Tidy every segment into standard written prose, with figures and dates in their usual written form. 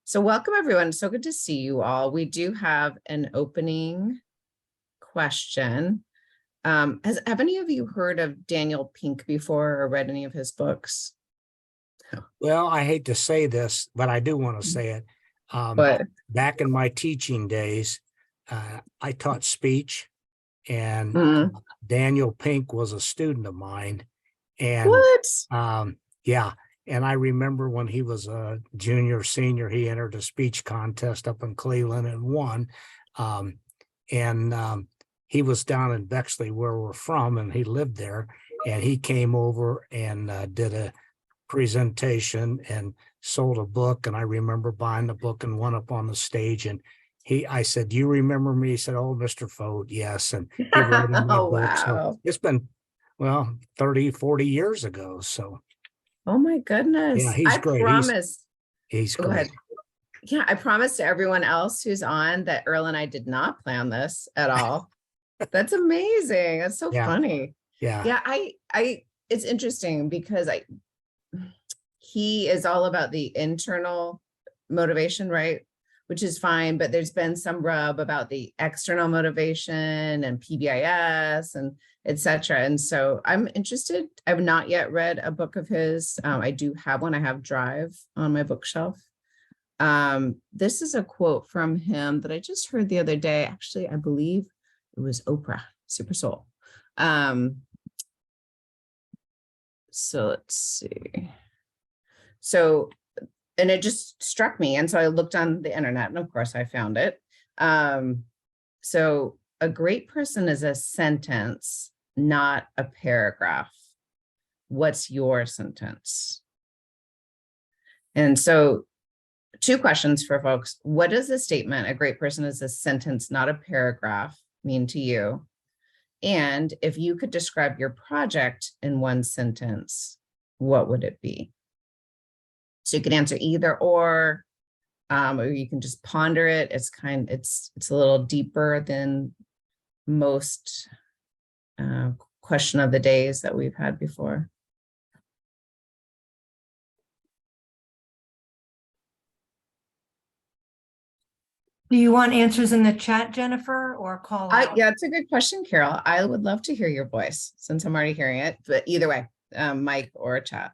So welcome everyone. So good to see you all. We do have an opening question. Have any of you heard of Daniel Pink before or read any of his books? Well, I hate to say this, but I do want to say it. But Back in my teaching days, I taught speech, and mm, Daniel Pink was a student of mine. And what? yeah, and I remember when he was a junior, senior, he entered a speech contest up in Cleveland and won. And he was down in Bexley, where we're from, and he lived there. And he came over and did a presentation and sold a book. And I remember buying the book and went up on the stage, and I said, "Do you remember me?" He said, "Oh, Mr. Foad, yes." And he wrote in my Oh, book. So wow. it's been, well, 30, 40 years ago. So Oh my yeah, goodness. he's I great. promise. He's Go great. ahead. Yeah, I promise to everyone else who's on that Earl and I did not plan this at all. That's amazing. That's so Yeah, funny. yeah, Yeah, it's interesting because he is all about the internal motivation, right? Which is fine, but there's been some rub about the external motivation and PBIS and etc. And so I'm interested. I've not yet read a book of his. I do have one. I have Drive on my bookshelf. This is a quote from him that I just heard the other day. Actually, I believe it was Oprah, Super Soul. So let's see. So, and it just struck me. And so I looked on the internet, and of course I found it. So a great person is a sentence, not a paragraph. What's your sentence? And so 2 questions for folks. What does the statement, a great person is a sentence, not a paragraph, mean to you? And if you could describe your project in 1 sentence, what would it be? So you can answer either or you can just ponder it. It's a little deeper than most question of the days that we've had before. Do you want answers in the chat, Jennifer, or call out? Yeah, it's a good question, Carol. I would love to hear your voice since I'm already hearing it, but either way, mic or chat.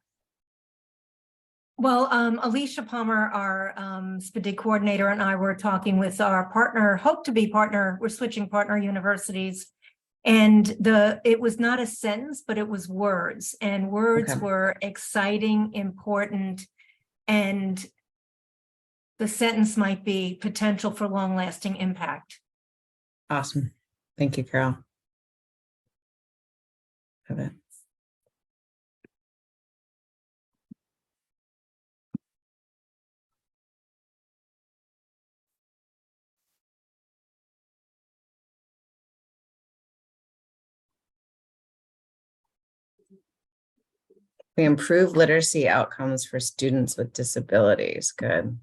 Well, Alicia Palmer, our SPDIG coordinator, and I were talking with our partner, hope to be partner, we're switching partner universities. And it was not a sentence, but it was words, and words were exciting, important, and the sentence might be potential for long-lasting impact. Awesome. Thank you, Carol. Have it. We improve literacy outcomes for students with disabilities. Good.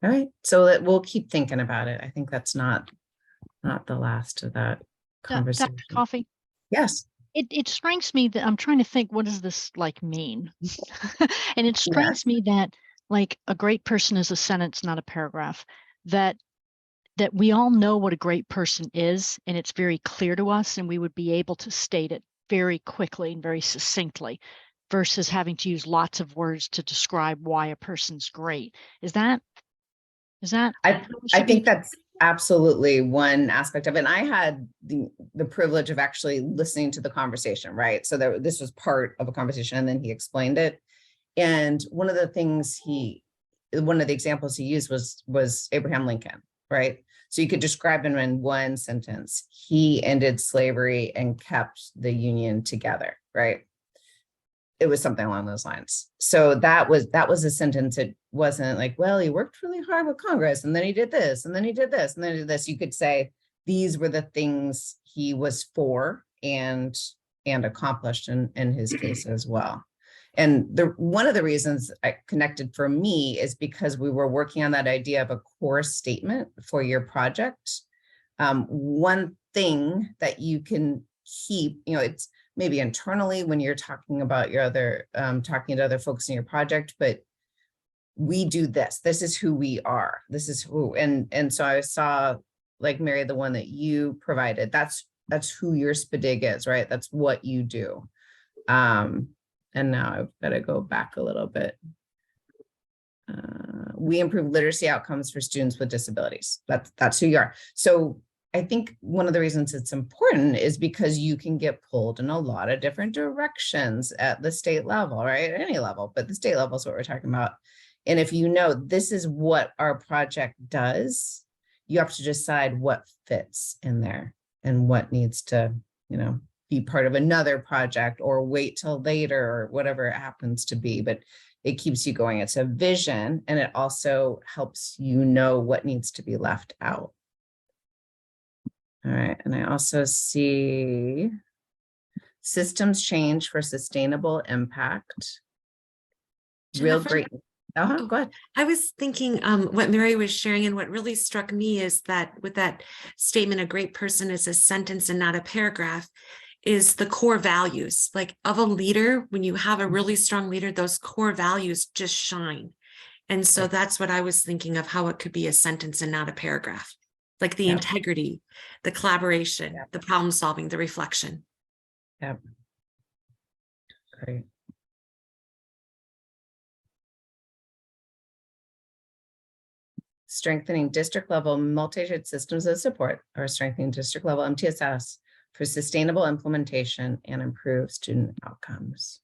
All right, so we'll keep thinking about it. I think that's not the last of that conversation. Dr. Coffey? Yes. It strikes me that I'm trying to think, what does this like mean? And it strikes me that like a great person is a sentence, not a paragraph, that we all know what a great person is, and it's very clear to us, and we would be able to state it very quickly and very succinctly versus having to use lots of words to describe why a person's great. Is that I think that's absolutely one aspect of it. And I had the privilege of actually listening to the conversation, right? So this was part of a conversation, and then he explained it. And one of the examples he used was Abraham Lincoln, right? So you could describe him in 1 sentence. He ended slavery and kept the Union together, right? It was something along those lines. So that was a sentence. It wasn't like, well, he worked really hard with Congress, and then he did this, and then he did this, and then he did this. You could say these were the things he was for and accomplished in his case as well. And one of the reasons I connected for me is because we were working on that idea of a core statement for your project. One thing that you can keep, maybe internally when you're talking about your other, talking to other folks in your project, but we do this. This is who we are. This is who, and so I saw, like Mary, the one that you provided, that's who your SPDIG is, right? That's what you do. And now I've got to go back a little bit. We improve literacy outcomes for students with disabilities. That's who you are. So I think one of the reasons it's important is because you can get pulled in a lot of different directions at the state level, right? At any level, but the state level is what we're talking about. And if you know this is what our project does, you have to decide what fits in there and what needs to, be part of another project or wait till later or whatever it happens to be. But it keeps you going. It's a vision, and it also helps you know what needs to be left out. All right, and I also see systems change for sustainable impact. Real great. Go ahead. I was thinking what Mary was sharing, and what really struck me is that with that statement, a great person is a sentence and not a paragraph, is the core values. Like of a leader, when you have a really strong leader, those core values just shine. And so that's what I was thinking of, how it could be a sentence and not a paragraph. Like the integrity, the collaboration, the problem solving, the reflection. Yep. Great. Strengthening district level multi-tiered systems of support, or strengthening district level MTSS for sustainable implementation and improved student outcomes.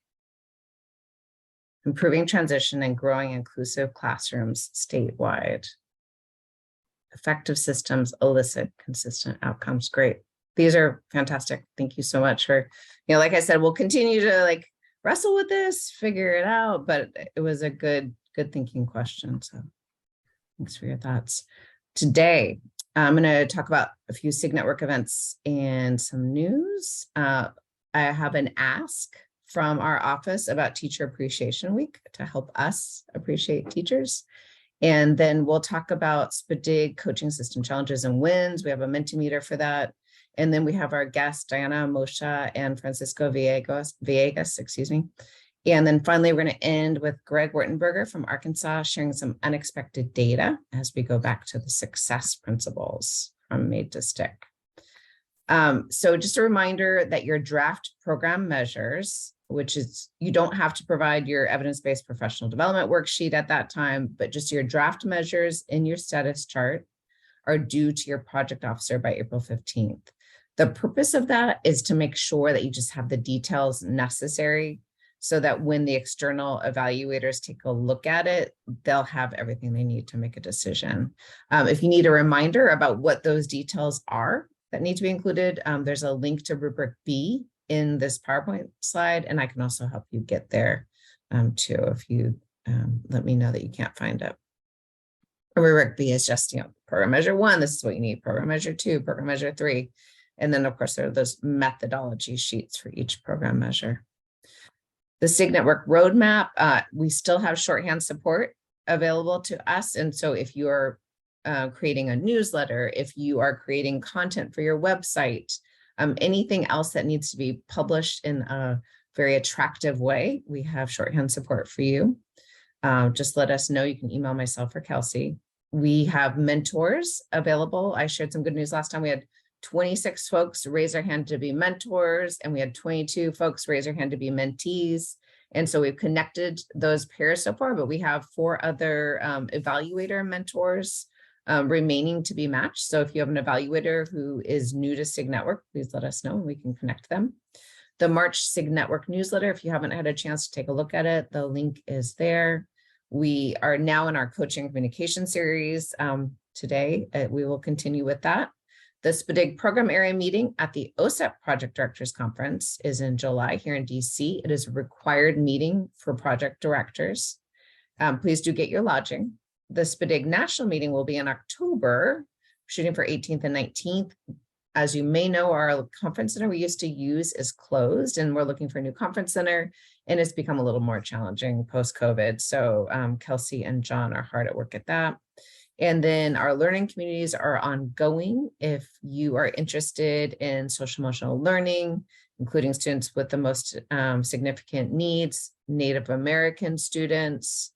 Improving transition and growing inclusive classrooms statewide. Effective systems elicit consistent outcomes. Great. These are fantastic. Thank you so much for, like I said, we'll continue to wrestle with this, figure it out, but it was a good thinking question. So thanks for your thoughts. Today, I'm going to talk about a few SIG Network events and some news. I have an ask from our office about Teacher Appreciation Week to help us appreciate teachers. And then we'll talk about SPDIG coaching system challenges and wins. We have a Mentimeter for that. And then we have our guests, Diana Mosha and Francisco Villegas, excuse me. And then finally, we're going to end with Greg Wertenberger from Arkansas sharing some unexpected data as we go back to the success principles from Made to Stick. So just a reminder that your draft program measures, which is, you don't have to provide your evidence-based professional development worksheet at that time, but just your draft measures in your status chart are due to your project officer by April 15th. The purpose of that is to make sure that you just have the details necessary so that when the external evaluators take a look at it, they'll have everything they need to make a decision. If you need a reminder about what those details are that need to be included, there's a link to rubric B in this PowerPoint slide, and I can also help you get there too if you let me know that you can't find it. Rubric B is just, program measure 1, this is what you need, program measure 2, program measure 3. And then of course there are those methodology sheets for each program measure. The SIG Network roadmap, we still have shorthand support available to us. And so if you are creating a newsletter, if you are creating content for your website, anything else that needs to be published in a very attractive way, we have shorthand support for you. Just let us know. You can email myself or Kelsey. We have mentors available. I shared some good news last time. We had 26 folks raise their hand to be mentors, and we had 22 folks raise their hand to be mentees. And so we've connected those pairs so far, but we have 4 other evaluator mentors remaining to be matched. So if you have an evaluator who is new to SIG Network, please let us know and we can connect them. The March SIG Network newsletter, if you haven't had a chance to take a look at it, the link is there. We are now in our coaching communication series today. We will continue with that. The SPDIG program area meeting at the OSEP Project Directors Conference is in July here in DC. It is a required meeting for project directors. Please do get your lodging. The SPDIG national meeting will be in October, shooting for 18th and 19th. As you may know, our conference center we used to use is closed, and we're looking for a new conference center, and it's become a little more challenging post-COVID. So Kelsey and John are hard at work at that. And then our learning communities are ongoing. If you are interested in social emotional learning, including students with the most significant needs, Native American students.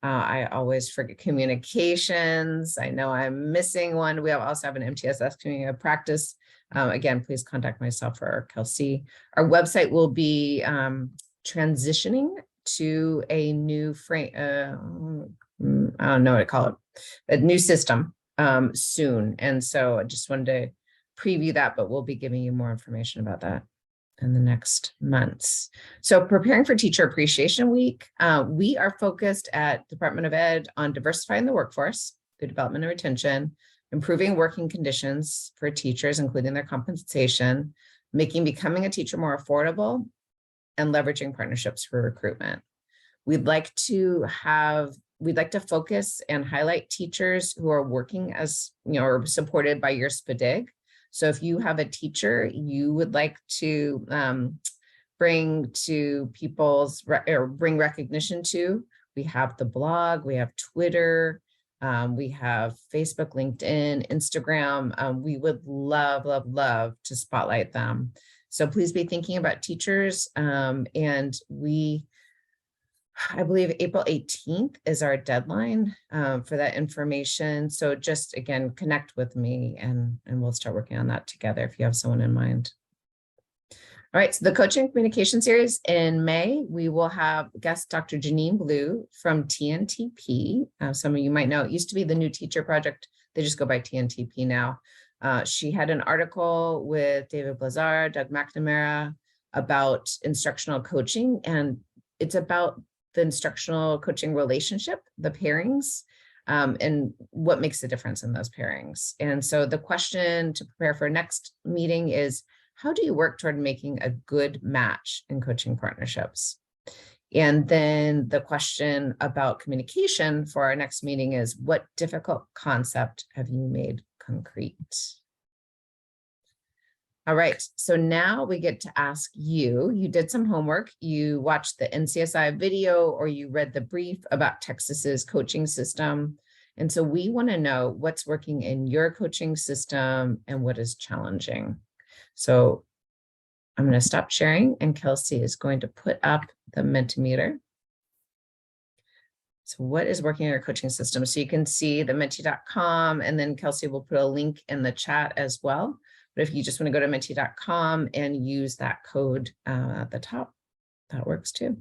I always forget communications. I know I'm missing one. We also have an MTSS community of practice. Again, please contact myself or Kelsey. Our website will be transitioning to a new frame. I don't know what to call it, a new system soon. And so I just wanted to preview that, but we'll be giving you more information about that in the next months. So preparing for Teacher Appreciation Week, we are focused at Department of Ed on diversifying the workforce through development and retention, improving working conditions for teachers, including their compensation, making becoming a teacher more affordable, and leveraging partnerships for recruitment. We'd like to focus and highlight teachers who are working as, or supported by your SPDIG. So if you have a teacher you would like to bring to people's, or bring recognition to, we have the blog, we have Twitter, we have Facebook, LinkedIn, Instagram. We would love, love, love to spotlight them. So please be thinking about teachers. And I believe April 18th is our deadline for that information. So just, again, connect with me and we'll start working on that together if you have someone in mind. All right, so the coaching communication series in May, we will have guest Dr. Janine Blue from TNTP. Some of you might know, it used to be the New Teacher Project. They just go by TNTP now. She had an article with David Blazar, Doug McNamara about instructional coaching, and it's about the instructional coaching relationship, the pairings, and what makes the difference in those pairings. And so the question to prepare for next meeting is, how do you work toward making a good match in coaching partnerships? And then the question about communication for our next meeting is, what difficult concept have you made concrete? All right, so now we get to ask you, you did some homework, you watched the NCSI video, or you read the brief about Texas's coaching system. And so we want to know what's working in your coaching system and what is challenging. So I'm going to stop sharing and Kelsey is going to put up the Mentimeter. So what is working in your coaching system? So you can see the menti.com, and then Kelsey will put a link in the chat as well. But if you just want to go to menti.com and use that code at the top, that works too.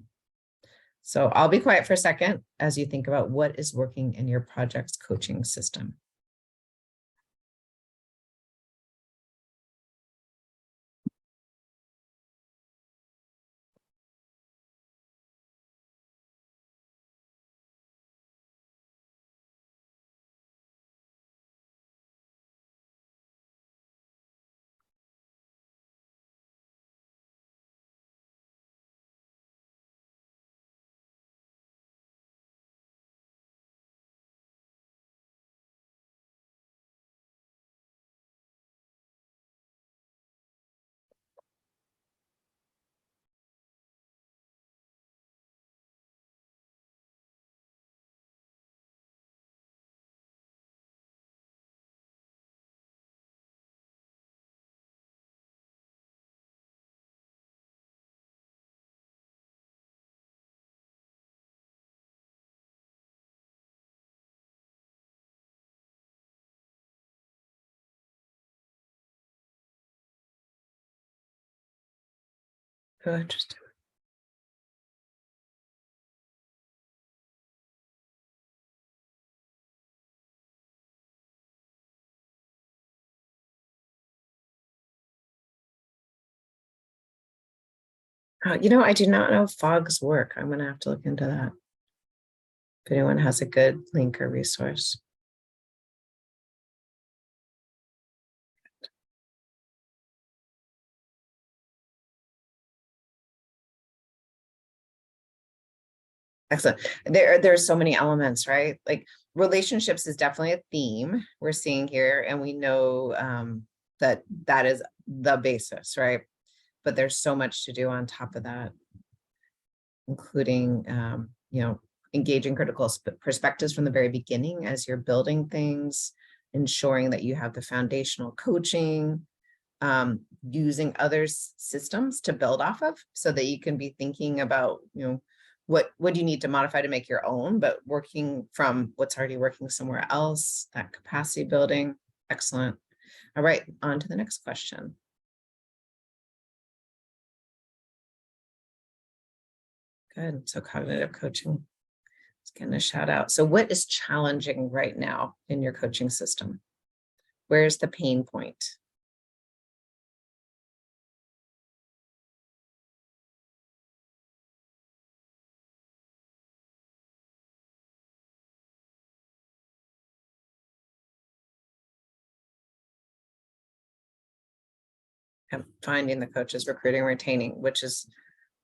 So I'll be quiet for a second as you think about what is working in your project's coaching system. Oh, interesting. I do not know if fogs work. I'm going to have to look into that. If anyone has a good link or resource. Excellent. There are so many elements, right? Like relationships is definitely a theme we're seeing here, and we know that is the basis, right? But there's so much to do on top of that, including engaging critical perspectives from the very beginning as you're building things, ensuring that you have the foundational coaching, using other systems to build off of, so that you can be thinking about, what do you need to modify to make your own, but working from what's already working somewhere else, that capacity building. Excellent. All right, on to the next question. Good. So cognitive coaching. It's getting a shout out. So what is challenging right now in your coaching system? Where's the pain point? I'm finding the coaches, recruiting, retaining, which is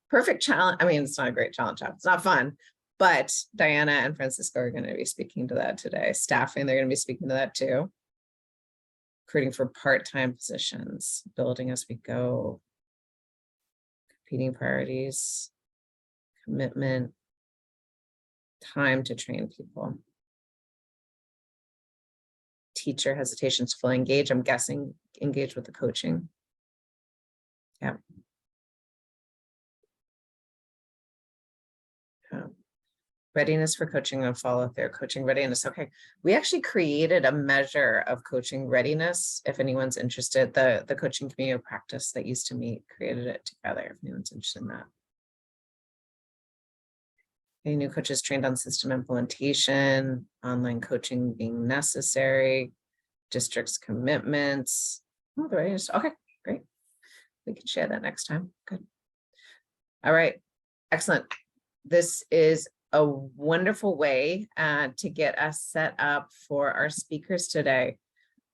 perfect challenge. I mean, it's not a great challenge. It's not fun, but Diana and Francisco are going to be speaking to that today. Staffing, they're going to be speaking to that too. Recruiting for part-time positions, building as we go, competing priorities, commitment, time to train people. Teacher hesitations to fully engage. I'm guessing engage with the coaching. Yeah. Readiness for coaching and follow through. Coaching readiness. Okay, we actually created a measure of coaching readiness. If anyone's interested, the coaching community of practice that used to meet created it together. If anyone's interested in that. Any new coaches trained on system implementation, online coaching being necessary, district's commitments. Oh, the readiness. Okay, great. We can share that next time. Good. All right, excellent. This is a wonderful way to get us set up for our speakers today.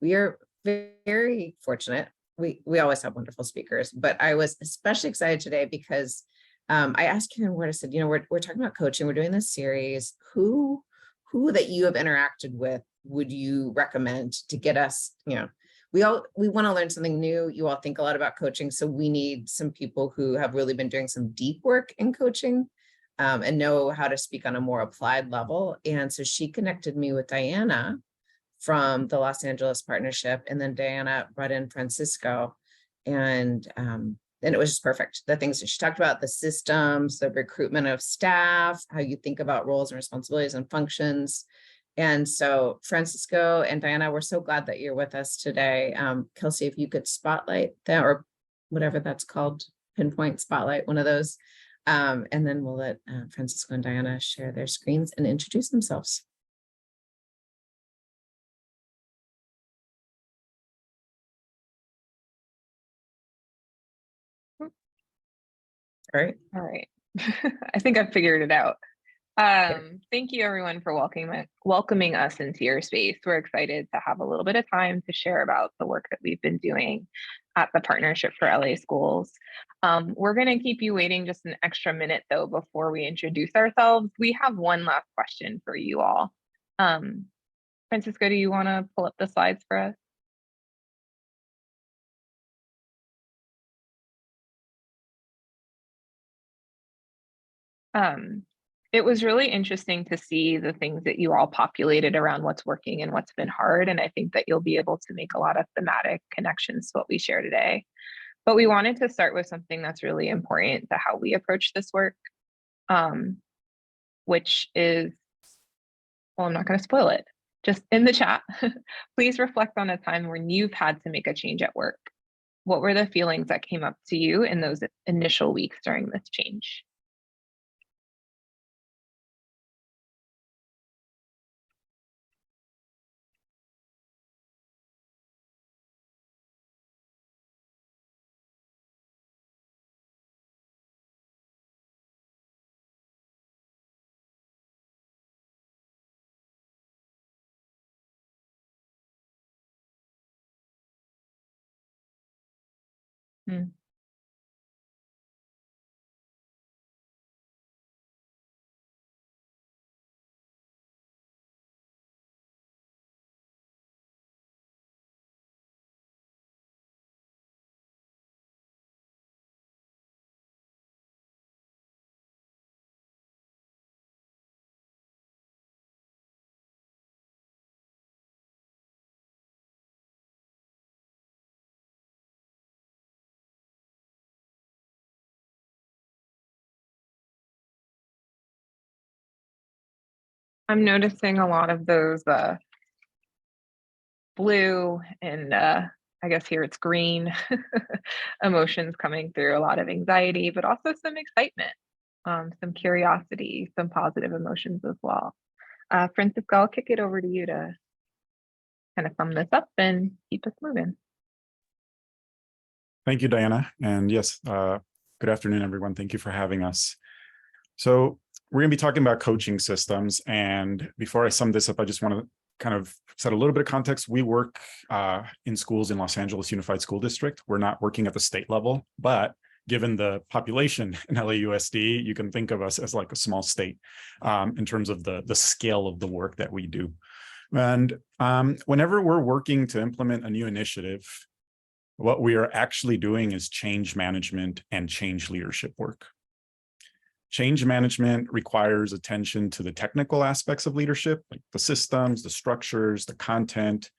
We are very fortunate. We always have wonderful speakers, but I was especially excited today because I asked Karen Ward, I said, we're talking about coaching, we're doing this series. Who that you have interacted with would you recommend to get us, we want to learn something new. You all think a lot about coaching, so we need some people who have really been doing some deep work in coaching. And know how to speak on a more applied level. And so she connected me with Diana from the Los Angeles partnership. And then Diana brought in Francisco. And it was just perfect. The things that she talked about, the systems, the recruitment of staff, how you think about roles and responsibilities and functions. And so Francisco and Diana, we're so glad that you're with us today. Kelsey, if you could spotlight that, or whatever that's called, pinpoint, spotlight, one of those. And then we'll let Francisco and Diana share their screens and introduce themselves. All right. All right. I think I've figured it out. Thank you everyone for welcoming us into your space. We're excited to have a little bit of time to share about the work that we've been doing at the Partnership for LA Schools. We're going to keep you waiting just an extra minute though before we introduce ourselves. We have one last question for you all. Francisco, do you want to pull up the slides for us? It was really interesting to see the things that you all populated around what's working and what's been hard. And I think that you'll be able to make a lot of thematic connections to what we share today. But we wanted to start with something that's really important to how we approach this work, which is, well, I'm not going to spoil it. Just in the chat, please reflect on a time when you've had to make a change at work. What were the feelings that came up to you in those initial weeks during this change? Hmm. I'm noticing a lot of those blue and I guess here it's green emotions coming through, a lot of anxiety, but also some excitement, some curiosity, some positive emotions as well. Francisco, I'll kick it over to you to kind of sum this up and keep us moving. Thank you, Diana. And yes, good afternoon, everyone. Thank you for having us. So we're going to be talking about coaching systems. And before I sum this up, I just want to kind of set a little bit of context. We work in schools in Los Angeles Unified School District. We're not working at the state level, but given the population in LAUSD, you can think of us as like a small state in terms of the scale of the work that we do. And whenever we're working to implement a new initiative, what we are actually doing is change management and change leadership work. Change management requires attention to the technical aspects of leadership, like the systems, the structures, the content,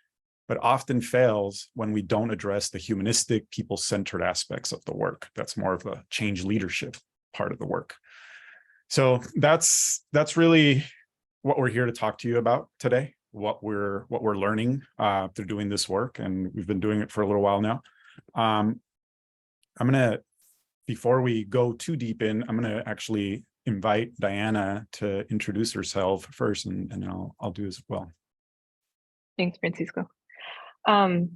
but often fails when we don't address the humanistic, people-centered aspects of the work. That's more of the change leadership part of the work. So that's really what we're here to talk to you about today, what we're learning through doing this work, and we've been doing it for a little while now. I'm gonna, before we go too deep in, I'm gonna actually invite Diana to introduce herself first, and then I'll do as well. Thanks, Francisco. My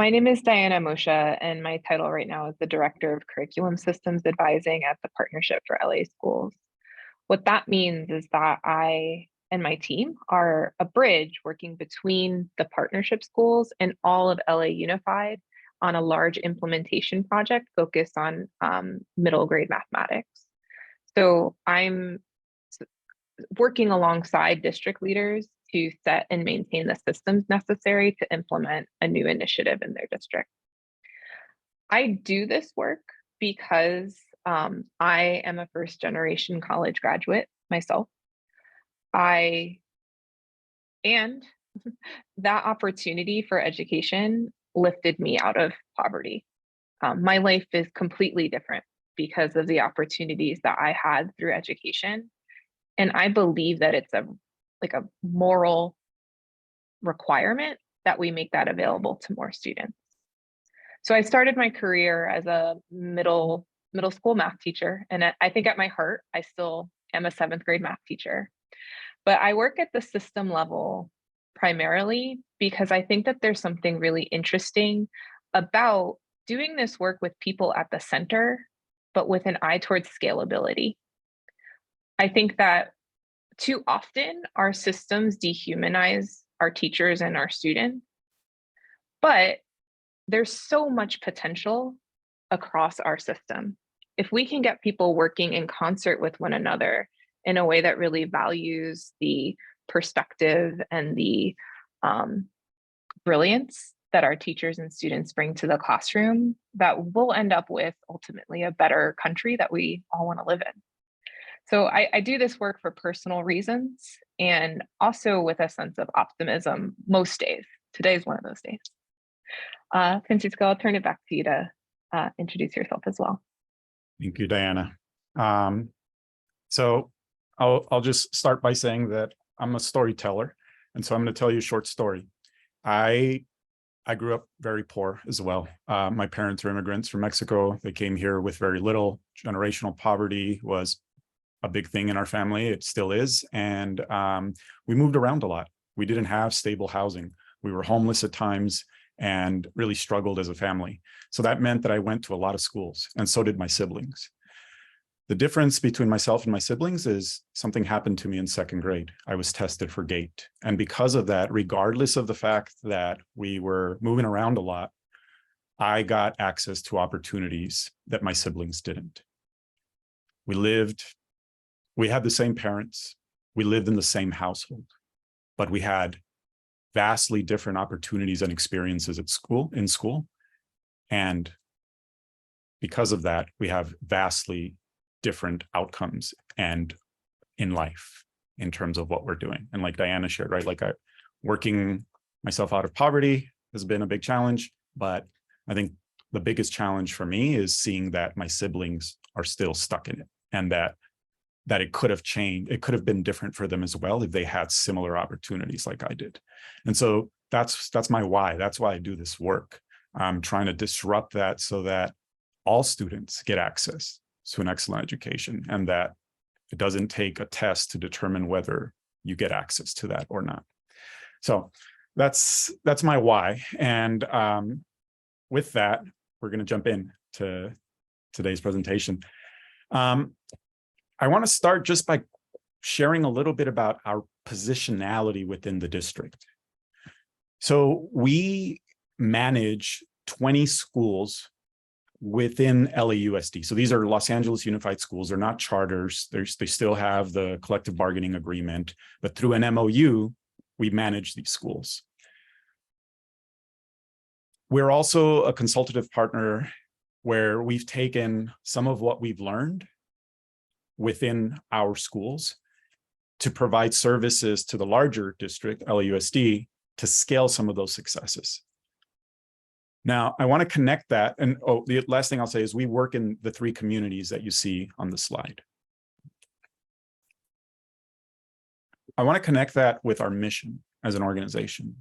name is Diana Moshe, and my title right now is the Director of Curriculum Systems Advising at the Partnership for LA Schools. What that means is that I and my team are a bridge working between the partnership schools and all of LA Unified on a large implementation project focused on middle grade mathematics. So I'm working alongside district leaders to set and maintain the systems necessary to implement a new initiative in their district. I do this work because I am a first generation college graduate myself. And that opportunity for education lifted me out of poverty. My life is completely different because of the opportunities that I had through education. And I believe that it's a moral requirement that we make that available to more students. So I started my career as a middle school math teacher. And I think at my heart, I still am a 7th grade math teacher. But I work at the system level primarily because I think that there's something really interesting about doing this work with people at the center, but with an eye towards scalability. I think that too often our systems dehumanize our teachers and our students, but there's so much potential across our system. If we can get people working in concert with one another in a way that really values the perspective and the brilliance that our teachers and students bring to the classroom, that we'll end up with ultimately a better country that we all want to live in. So I do this work for personal reasons and also with a sense of optimism most days. Today's one of those days. Francisco, I'll turn it back to you to introduce yourself as well. Thank you, Diana. So I'll just start by saying that I'm a storyteller. And so I'm going to tell you a short story. I grew up very poor as well. My parents are immigrants from Mexico. They came here with very little. Generational poverty was a big thing in our family. It still is. And we moved around a lot. We didn't have stable housing. We were homeless at times and really struggled as a family. So that meant that I went to a lot of schools, and so did my siblings. The difference between myself and my siblings is something happened to me in 2nd grade. I was tested for GATE. And because of that, regardless of the fact that we were moving around a lot, I got access to opportunities that my siblings didn't. We had the same parents. We lived in the same household, but we had vastly different opportunities and experiences in school. And because of that, we have vastly different outcomes and in life in terms of what we're doing. And like Diana shared, right? Like working myself out of poverty has been a big challenge, but I think the biggest challenge for me is seeing that my siblings are still stuck in it and that that it could have changed. It could have been different for them as well if they had similar opportunities like I did. And so that's my why. That's why I do this work. I'm trying to disrupt that so that all students get access to an excellent education, and that it doesn't take a test to determine whether you get access to that or not. So that's my why. And with that, we're going to jump in to today's presentation. I want to start just by sharing a little bit about our positionality within the district. So we manage 20 schools within LAUSD. So these are Los Angeles Unified Schools. They're not charters. They still have the collective bargaining agreement, but through an MOU, we manage these schools. We're also a consultative partner where we've taken some of what we've learned within our schools to provide services to the larger district, LAUSD, to scale some of those successes. Now, I want to connect that, and the last thing I'll say is we work in the 3 communities that you see on the slide. I want to connect that with our mission as an organization.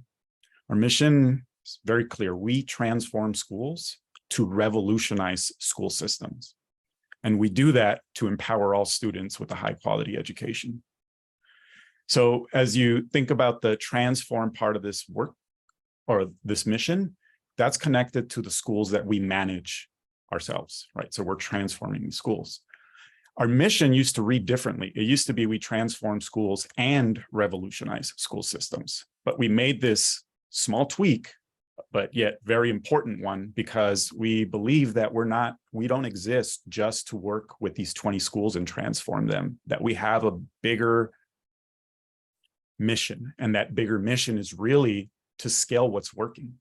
Our mission is very clear. We transform schools to revolutionize school systems. And we do that to empower all students with a high quality education. So as you think about the transform part of this work or this mission, that's connected to the schools that we manage ourselves, right? So we're transforming these schools. Our mission used to read differently. It used to be we transform schools and revolutionize school systems. But we made this small tweak, but yet very important one, because we believe that we don't exist just to work with these 20 schools and transform them, that we have a bigger mission. And that bigger mission is really to scale what's working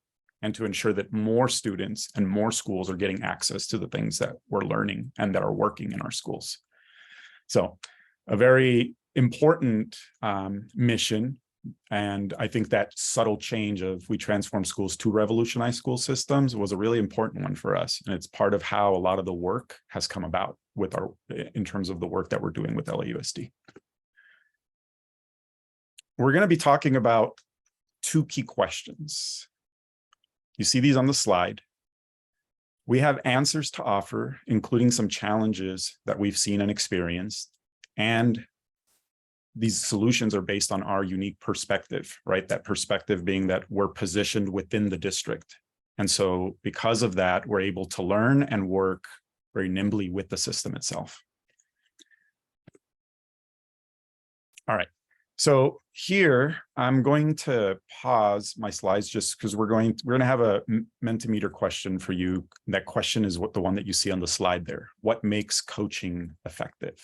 and to ensure that more students and more schools are getting access to the things that we're learning and that are working in our schools. So a very important mission. And I think that subtle change of we transform schools to revolutionize school systems was a really important one for us. And it's part of how a lot of the work has come about in terms of the work that we're doing with LAUSD. We're going to be talking about 2 key questions. You see these on the slide. We have answers to offer, including some challenges that we've seen and experienced. And these solutions are based on our unique perspective, right? That perspective being that we're positioned within the district. And so because of that, we're able to learn and work very nimbly with the system itself. All right. So here, I'm going to pause my slides just because we're going to have a Mentimeter question for you. That question is the one that you see on the slide there. What makes coaching effective?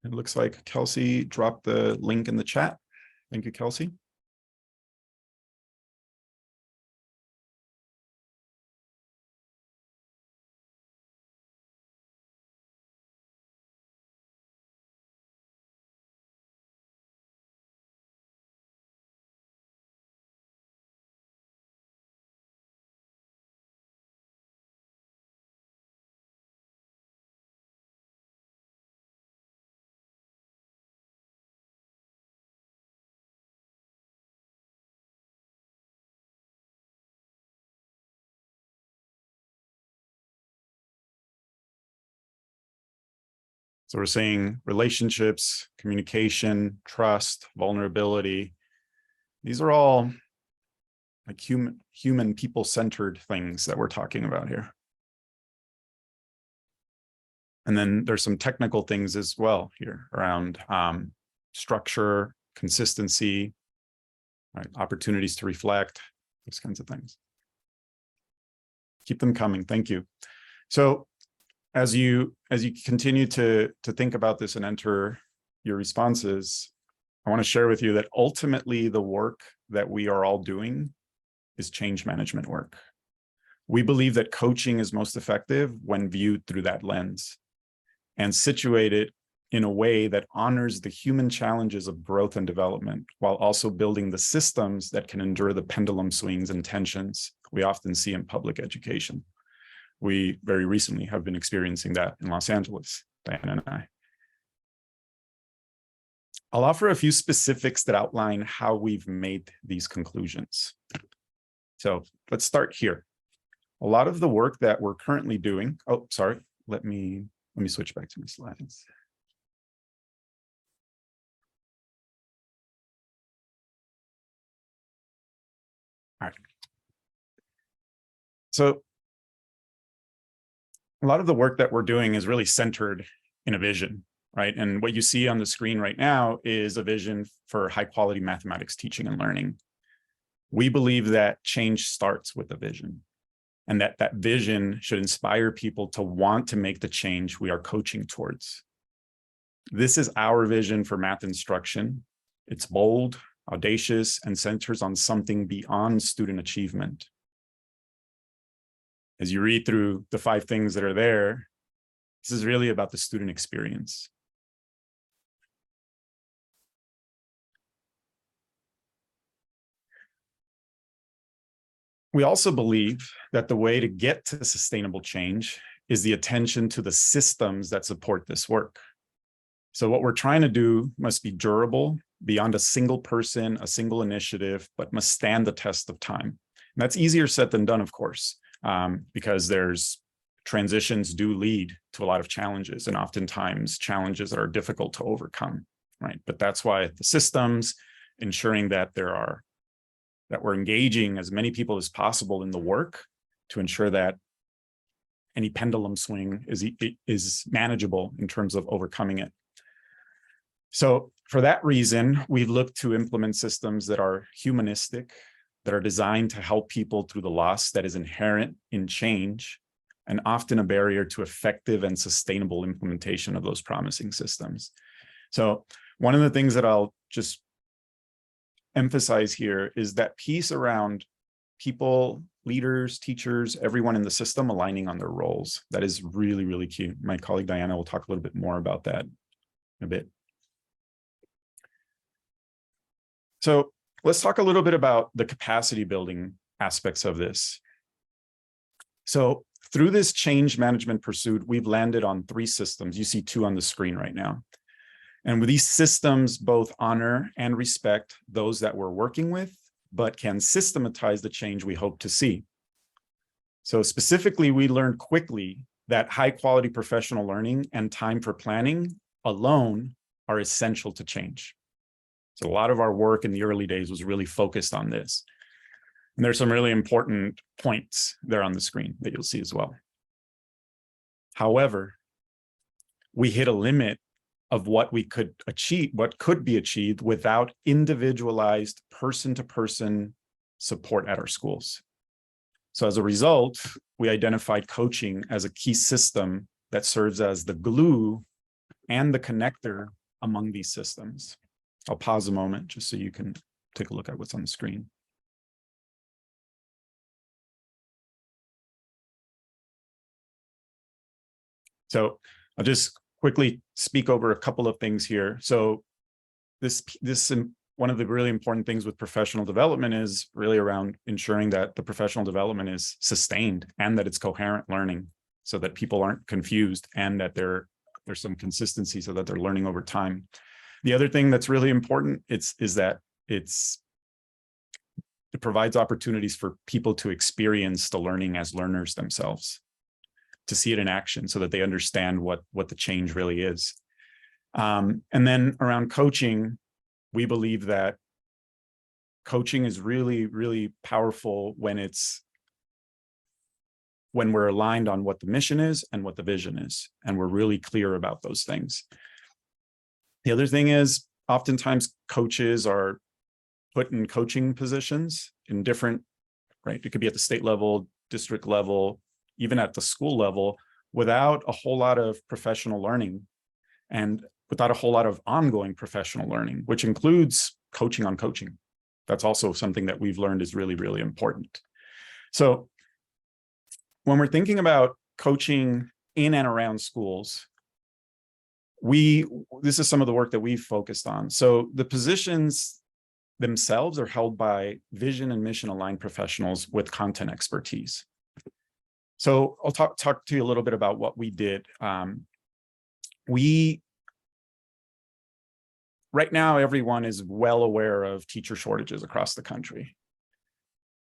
It looks like Kelsey dropped the link in the chat. Thank you, Kelsey. So we're saying relationships, communication, trust, vulnerability. These are all like human people-centered things that we're talking about here. And then there's some technical things as well here around structure, consistency, right, opportunities to reflect, those kinds of things. Keep them coming. Thank you. So as you continue to think about this and enter your responses, I want to share with you that ultimately the work that we are all doing is change management work. We believe that coaching is most effective when viewed through that lens and situated in a way that honors the human challenges of growth and development, while also building the systems that can endure the pendulum swings and tensions we often see in public education. We very recently have been experiencing that in Los Angeles, Diana and I. I'll offer a few specifics that outline how we've made these conclusions. So let's start here. A lot of the work that we're currently doing, oh, sorry, let me switch back to my slides. All right. So a lot of the work that we're doing is really centered in a vision, right? And what you see on the screen right now is a vision for high quality mathematics teaching and learning. We believe that change starts with a vision, and that that vision should inspire people to want to make the change we are coaching towards. This is our vision for math instruction. It's bold, audacious, and centers on something beyond student achievement. As you read through the 5 things that are there, this is really about the student experience. We also believe that the way to get to sustainable change is the attention to the systems that support this work. So what we're trying to do must be durable, beyond a single person, a single initiative, but must stand the test of time. And that's easier said than done, of course, because there's transitions do lead to a lot of challenges, and oftentimes challenges that are difficult to overcome, right? But that's why the systems, ensuring that we're engaging as many people as possible in the work to ensure that any pendulum swing is manageable in terms of overcoming it. So for that reason, we look to implement systems that are humanistic, that are designed to help people through the loss that is inherent in change, and often a barrier to effective and sustainable implementation of those promising systems. So one of the things that I'll just emphasize here is that piece around people, leaders, teachers, everyone in the system aligning on their roles. That is really, really key. My colleague Diana will talk a little bit more about that in a bit. So let's talk a little bit about the capacity building aspects of this. So through this change management pursuit, we've landed on 3 systems. You see 2 on the screen right now. And with these systems, both honor and respect those that we're working with, but can systematize the change we hope to see. So specifically, we learned quickly that high quality professional learning and time for planning alone are essential to change. So a lot of our work in the early days was really focused on this. And there's some really important points there on the screen that you'll see as well. However, we hit a limit of what we could achieve, what could be achieved without individualized person-to-person support at our schools. So as a result, we identified coaching as a key system that serves as the glue and the connector among these systems. I'll pause a moment just so you can take a look at what's on the screen. So I'll just quickly speak over a couple of things here. So one of the really important things with professional development is really around ensuring that the professional development is sustained and that it's coherent learning so that people aren't confused and that there's some consistency so that they're learning over time. The other thing that's really important is that it provides opportunities for people to experience the learning as learners themselves, to see it in action so that they understand what the change really is. And then around coaching, we believe that coaching is really, really powerful when we're aligned on what the mission is and what the vision is, and we're really clear about those things. The other thing is oftentimes coaches are put in coaching positions in different, right? It could be at the state level, district level, even at the school level, without a whole lot of professional learning and without a whole lot of ongoing professional learning, which includes coaching on coaching. That's also something that we've learned is really, really important. So when we're thinking about coaching in and around schools, this is some of the work that we've focused on. So the positions themselves are held by vision and mission aligned professionals with content expertise. So I'll talk to you a little bit about what we did. Right now, everyone is well aware of teacher shortages across the country.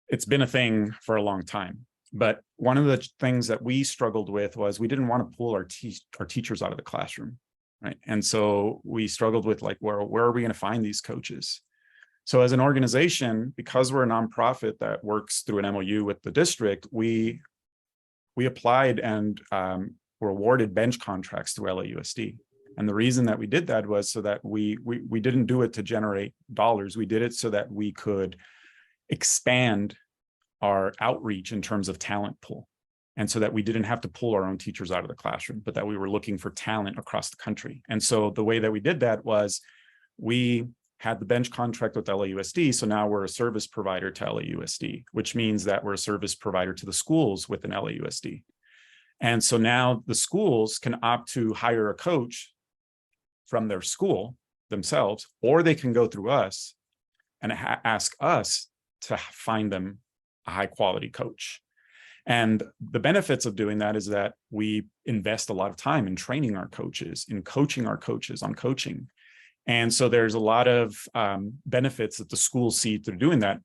It's been a thing for a long time. But one of the things that we struggled with was we didn't want to pull our teachers out of the classroom, right? And so we struggled with like, where are we going to find these coaches? So as an organization, because we're a nonprofit that works through an MOU with the district, we applied and were awarded bench contracts through LAUSD. And the reason that we did that was so that we didn't do it to generate dollars. We did it so that we could expand our outreach in terms of talent pool. And so that we didn't have to pull our own teachers out of the classroom, but that we were looking for talent across the country. And so the way that we did that was we had the bench contract with LAUSD. So now we're a service provider to LAUSD, which means that we're a service provider to the schools within LAUSD. And so now the schools can opt to hire a coach from their school themselves, or they can go through us and ask us to find them a high quality coach. And the benefits of doing that is that we invest a lot of time in training our coaches, in coaching our coaches on coaching. And so there's a lot of benefits that the schools see through doing that,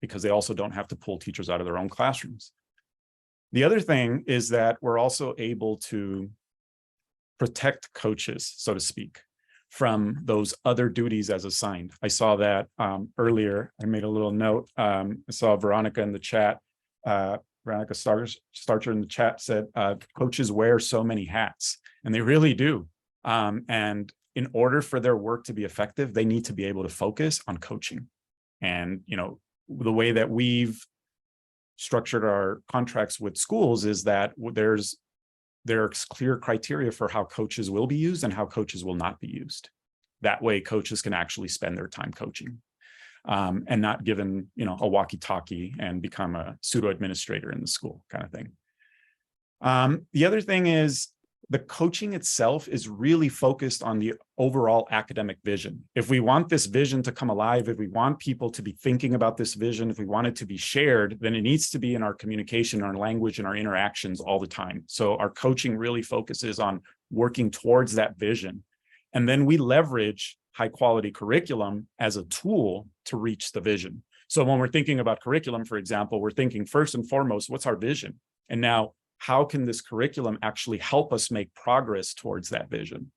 because they also don't have to pull teachers out of their own classrooms. The other thing is that we're also able to protect coaches, so to speak, from those other duties as assigned. I saw that earlier. I made a little note. I saw Veronica in the chat. Veronica Starcher in the chat said, coaches wear so many hats, and they really do. And in order for their work to be effective, they need to be able to focus on coaching. And, you know, the way that we've structured our contracts with schools is that there's clear criteria for how coaches will be used and how coaches will not be used. That way, coaches can actually spend their time coaching and not given, you know, a walkie-talkie and become a pseudo administrator in the school kind of thing. The other thing is the coaching itself is really focused on the overall academic vision. If we want this vision to come alive, if we want people to be thinking about this vision, if we want it to be shared, then it needs to be in our communication, our language, and our interactions all the time. So our coaching really focuses on working towards that vision. And then we leverage high quality curriculum as a tool to reach the vision. So when we're thinking about curriculum, for example, we're thinking first and foremost, what's our vision? And now, how can this curriculum actually help us make progress towards that vision?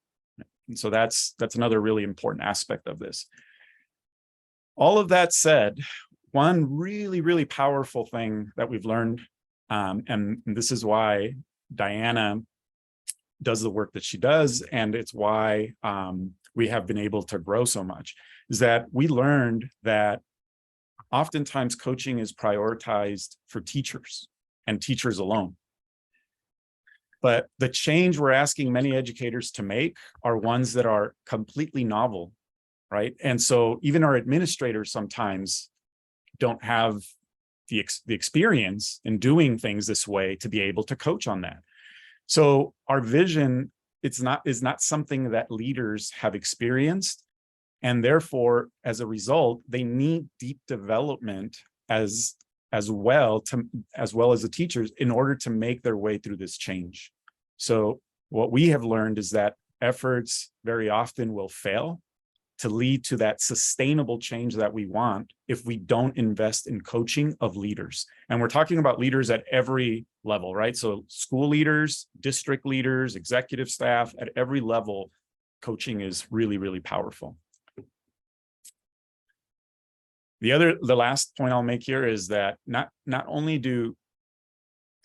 And so that's another really important aspect of this. All of that said, one really, really powerful thing that we've learned, and this is why Diana does the work that she does, and it's why we have been able to grow so much, is that we learned that oftentimes coaching is prioritized for teachers and teachers alone. But the change we're asking many educators to make are ones that are completely novel, right? And so even our administrators sometimes don't have the experience in doing things this way to be able to coach on that. So our vision, is not something that leaders have experienced. And therefore, as a result, they need deep development as well as the teachers in order to make their way through this change. So what we have learned is that efforts very often will fail to lead to that sustainable change that we want if we don't invest in coaching of leaders. And we're talking about leaders at every level, right? So school leaders, district leaders, executive staff, at every level, coaching is really, really powerful. The last point I'll make here is that not only do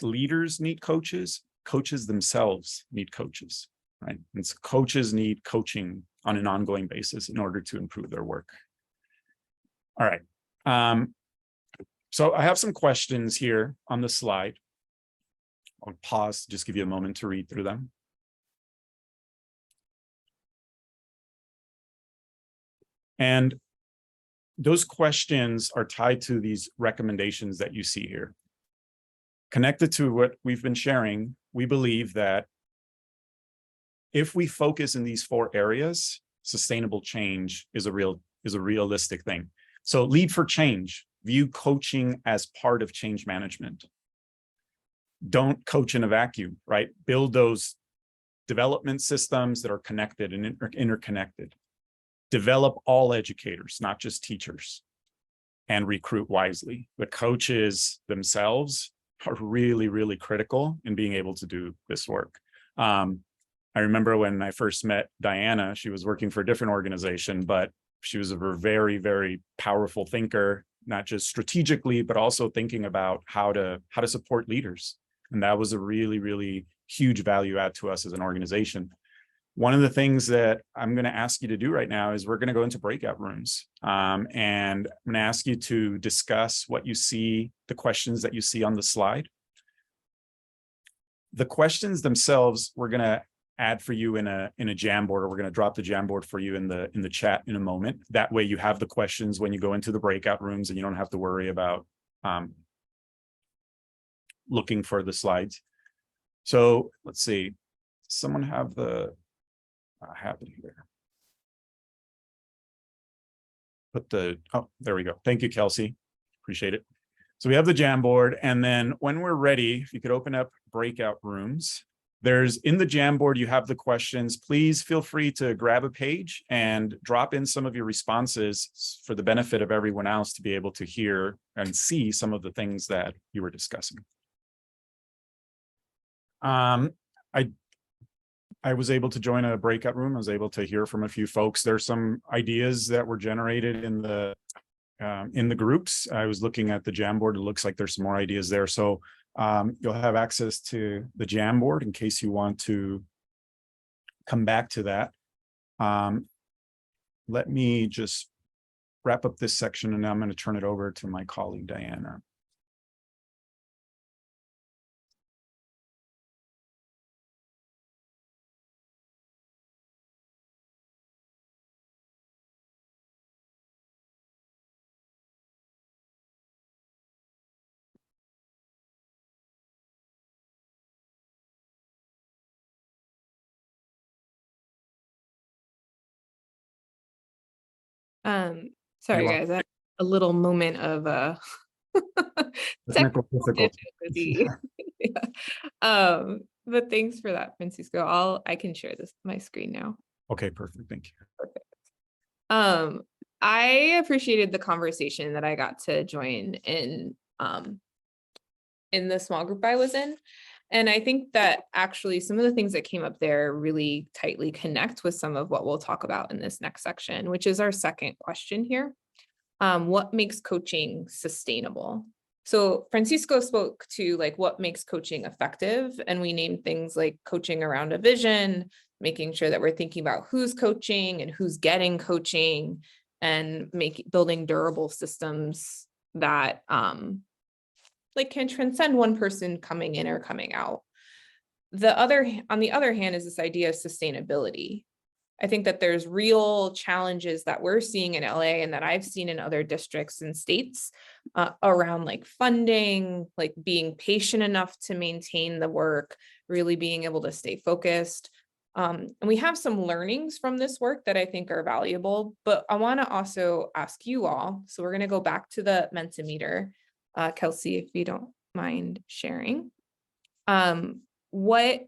leaders need coaches, coaches themselves need coaches, right? And so coaches need coaching on an ongoing basis in order to improve their work. All right. So I have some questions here on the slide. I'll pause to just give you a moment to read through them. And those questions are tied to these recommendations that you see here. Connected to what we've been sharing, we believe that if we focus in these 4 areas, sustainable change is a realistic thing. So lead for change, view coaching as part of change management. Don't coach in a vacuum, right? Build those development systems that are connected and interconnected. Develop all educators, not just teachers, and recruit wisely. The coaches themselves are really, really critical in being able to do this work. I remember when I first met Diana, she was working for a different organization, but she was a very, very powerful thinker, not just strategically, but also thinking about how to support leaders. And that was a really, really huge value add to us as an organization. One of the things that I'm going to ask you to do right now is we're going to go into breakout rooms. And I'm going to ask you to discuss what you see, the questions that you see on the slide. The questions themselves, we're going to add for you in a Jamboard, or we're going to drop the Jamboard for you in the chat in a moment. That way you have the questions when you go into the breakout rooms and you don't have to worry about looking for the slides. So let's see, someone have the, I have it here. Oh, there we go. Thank you, Kelsey. Appreciate it. So we have the Jamboard, and then when we're ready, if you could open up breakout rooms, there's in the Jamboard, you have the questions. Please feel free to grab a page and drop in some of your responses for the benefit of everyone else to be able to hear and see some of the things that you were discussing. I was able to join a breakout room. I was able to hear from a few folks. There's some ideas that were generated in the groups. I was looking at the Jamboard. It looks like there's some more ideas there. So you'll have access to the Jamboard in case you want to come back to that. Let me just wrap up this section, and now I'm going to turn it over to my colleague, Diana. Sorry guys, I had a little moment of Technical difficulty. Yeah. But thanks for that, Francisco. I can share my screen now. Okay, perfect. Thank you. Perfect. I appreciated the conversation that I got to join in the small group I was in. And I think that actually some of the things that came up there really tightly connect with some of what we'll talk about in this next section, which is our second question here. What makes coaching sustainable? So Francisco spoke to like what makes coaching effective, and we named things like coaching around a vision, making sure that we're thinking about who's coaching and who's getting coaching, and building durable systems that like can transcend one person coming in or coming out. On the other hand is this idea of sustainability. I think that there's real challenges that we're seeing in LA and that I've seen in other districts and states around like funding, like being patient enough to maintain the work, really being able to stay focused. And we have some learnings from this work that I think are valuable, but I want to also ask you all. So we're going to go back to the Mentimeter. Kelsey, if you don't mind sharing. What,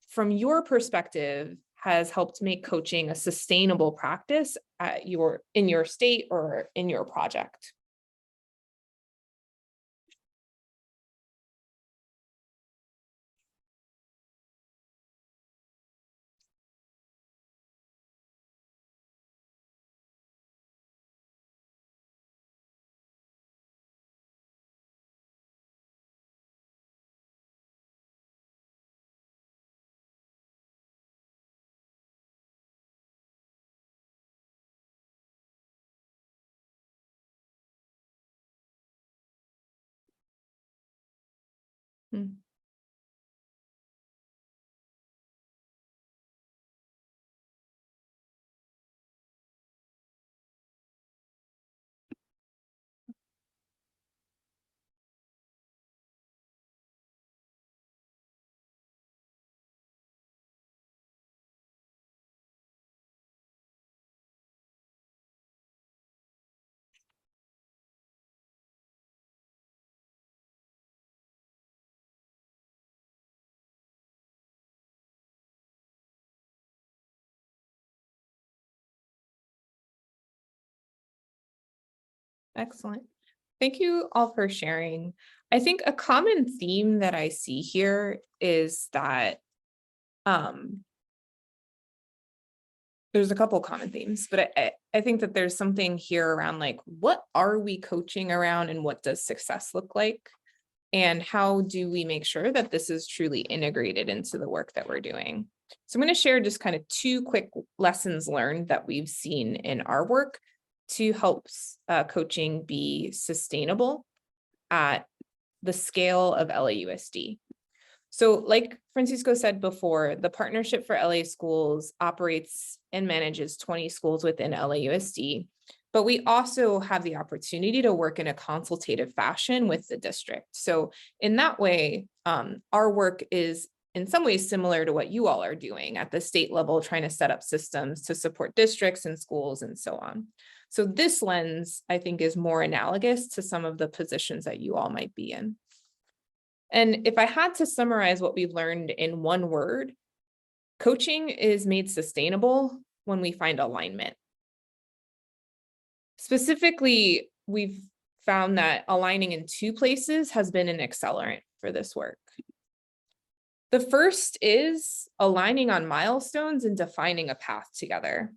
from your perspective, has helped make coaching a sustainable practice in your state or in your project? Hmm. Excellent. Thank you all for sharing. I think a common theme that I see here is that there's a couple common themes, but I think that there's something here around like, what are we coaching around and what does success look like? And how do we make sure that this is truly integrated into the work that we're doing? So I'm going to share just kind of 2 quick lessons learned that we've seen in our work to help coaching be sustainable at the scale of LAUSD. So like Francisco said before, the Partnership for LA Schools operates and manages 20 schools within LAUSD, but we also have the opportunity to work in a consultative fashion with the district. So in that way, our work is in some ways similar to what you all are doing at the state level, trying to set up systems to support districts and schools and so on. So this lens, I think, is more analogous to some of the positions that you all might be in. And if I had to summarize what we've learned in one word, coaching is made sustainable when we find alignment. Specifically, we've found that aligning in 2 places has been an accelerant for this work. The first is aligning on milestones and defining a path together.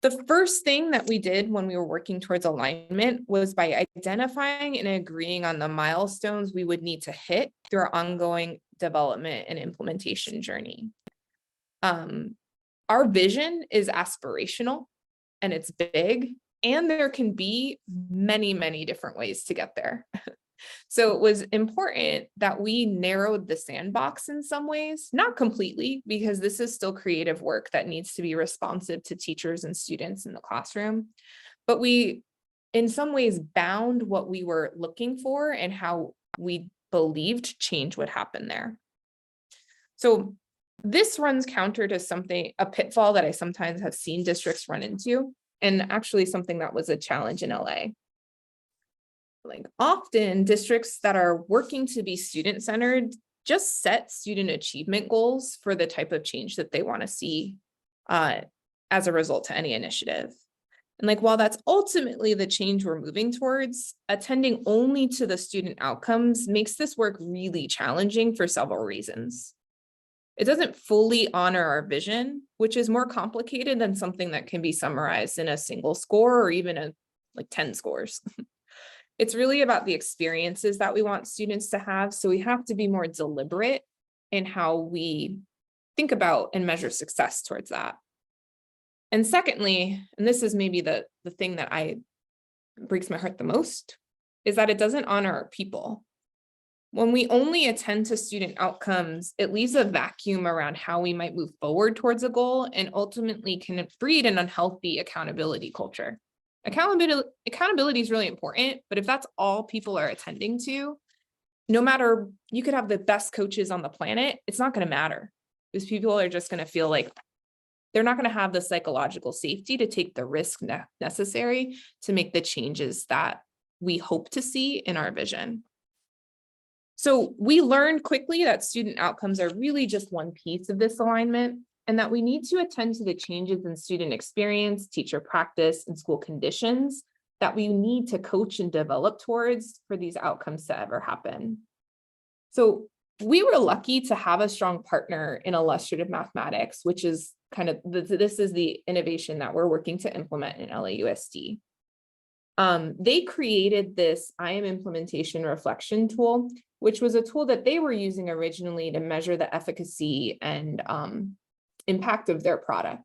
The first thing that we did when we were working towards alignment was by identifying and agreeing on the milestones we would need to hit through our ongoing development and implementation journey. Our vision is aspirational and it's big, and there can be many, many different ways to get there. So it was important that we narrowed the sandbox in some ways, not completely, because this is still creative work that needs to be responsive to teachers and students in the classroom. But we, in some ways, bound what we were looking for and how we believed change would happen there. So this runs counter to a pitfall that I sometimes have seen districts run into, and actually something that was a challenge in LA. Like often districts that are working to be student-centered just set student achievement goals for the type of change that they want to see as a result to any initiative. And like, while that's ultimately the change we're moving towards, attending only to the student outcomes makes this work really challenging for several reasons. It doesn't fully honor our vision, which is more complicated than something that can be summarized in a single score or even like 10 scores. It's really about the experiences that we want students to have. So we have to be more deliberate in how we think about and measure success towards that. And secondly, and this is maybe the thing that breaks my heart the most, is that it doesn't honor our people. When we only attend to student outcomes, it leaves a vacuum around how we might move forward towards a goal and ultimately can breed an unhealthy accountability culture. Accountability is really important, but if that's all people are attending to, no matter, you could have the best coaches on the planet, it's not going to matter because people are just going to feel like they're not going to have the psychological safety to take the risk necessary to make the changes that we hope to see in our vision. So we learned quickly that student outcomes are really just one piece of this alignment, and that we need to attend to the changes in student experience, teacher practice, and school conditions that we need to coach and develop towards for these outcomes to ever happen. So we were lucky to have a strong partner in illustrative mathematics, which is kind of, this is the innovation that we're working to implement in LAUSD. They created this IM implementation reflection tool, which was a tool that they were using originally to measure the efficacy and impact of their product.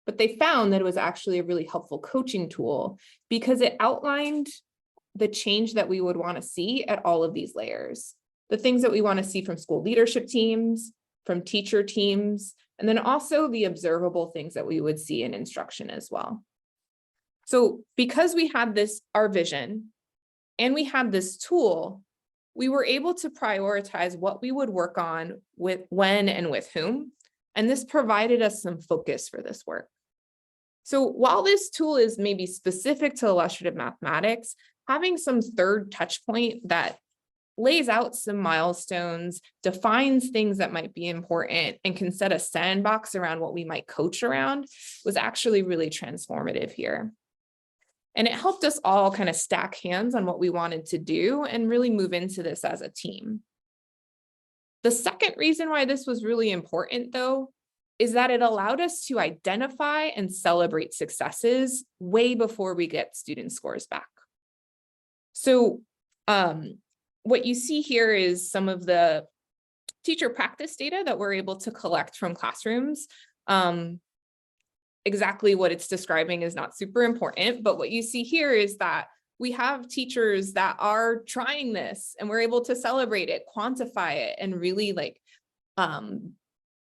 But they found that it was actually a really helpful coaching tool because it outlined the change that we would want to see at all of these layers. The things that we want to see from school leadership teams, from teacher teams, and then also the observable things that we would see in instruction as well. So because we had our vision, and we had this tool, we were able to prioritize what we would work on with when and with whom. And this provided us some focus for this work. So while this tool is maybe specific to illustrative mathematics, having some third touch point that lays out some milestones, defines things that might be important, and can set a sandbox around what we might coach around was actually really transformative here. And it helped us all kind of stack hands on what we wanted to do and really move into this as a team. The second reason why this was really important, though, is that it allowed us to identify and celebrate successes way before we get student scores back. So what you see here is some of the teacher practice data that we're able to collect from classrooms. Exactly what it's describing is not super important, but what you see here is that we have teachers that are trying this and we're able to celebrate it, quantify it, and really like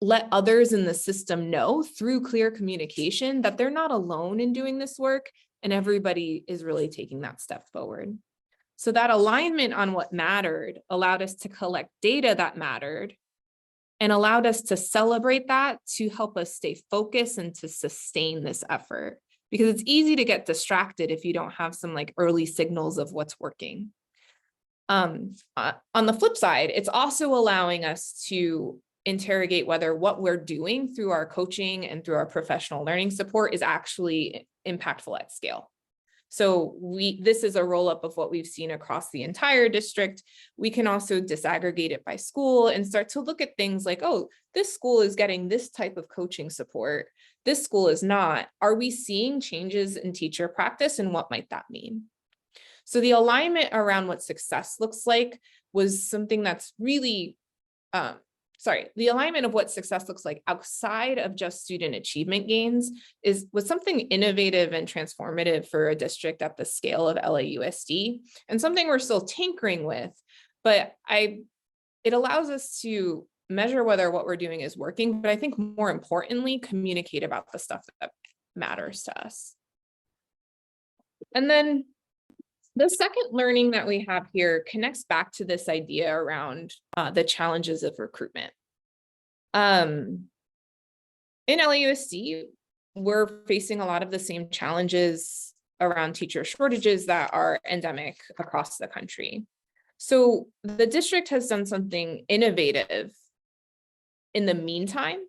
let others in the system know through clear communication that they're not alone in doing this work and everybody is really taking that step forward. So that alignment on what mattered allowed us to collect data that mattered and allowed us to celebrate that to help us stay focused and to sustain this effort. Because it's easy to get distracted if you don't have some like early signals of what's working. On the flip side, it's also allowing us to interrogate whether what we're doing through our coaching and through our professional learning support is actually impactful at scale. So this is a roll-up of what we've seen across the entire district. We can also disaggregate it by school and start to look at things like, oh, this school is getting this type of coaching support. This school is not. Are we seeing changes in teacher practice and what might that mean? So the alignment around what success looks like was something that's really, the alignment of what success looks like outside of just student achievement gains was something innovative and transformative for a district at the scale of LAUSD, and something we're still tinkering with, but it allows us to measure whether what we're doing is working, but I think more importantly, communicate about the stuff that matters to us. And then the second learning that we have here connects back to this idea around the challenges of recruitment. In LAUSD, we're facing a lot of the same challenges around teacher shortages that are endemic across the country. So the district has done something innovative in the meantime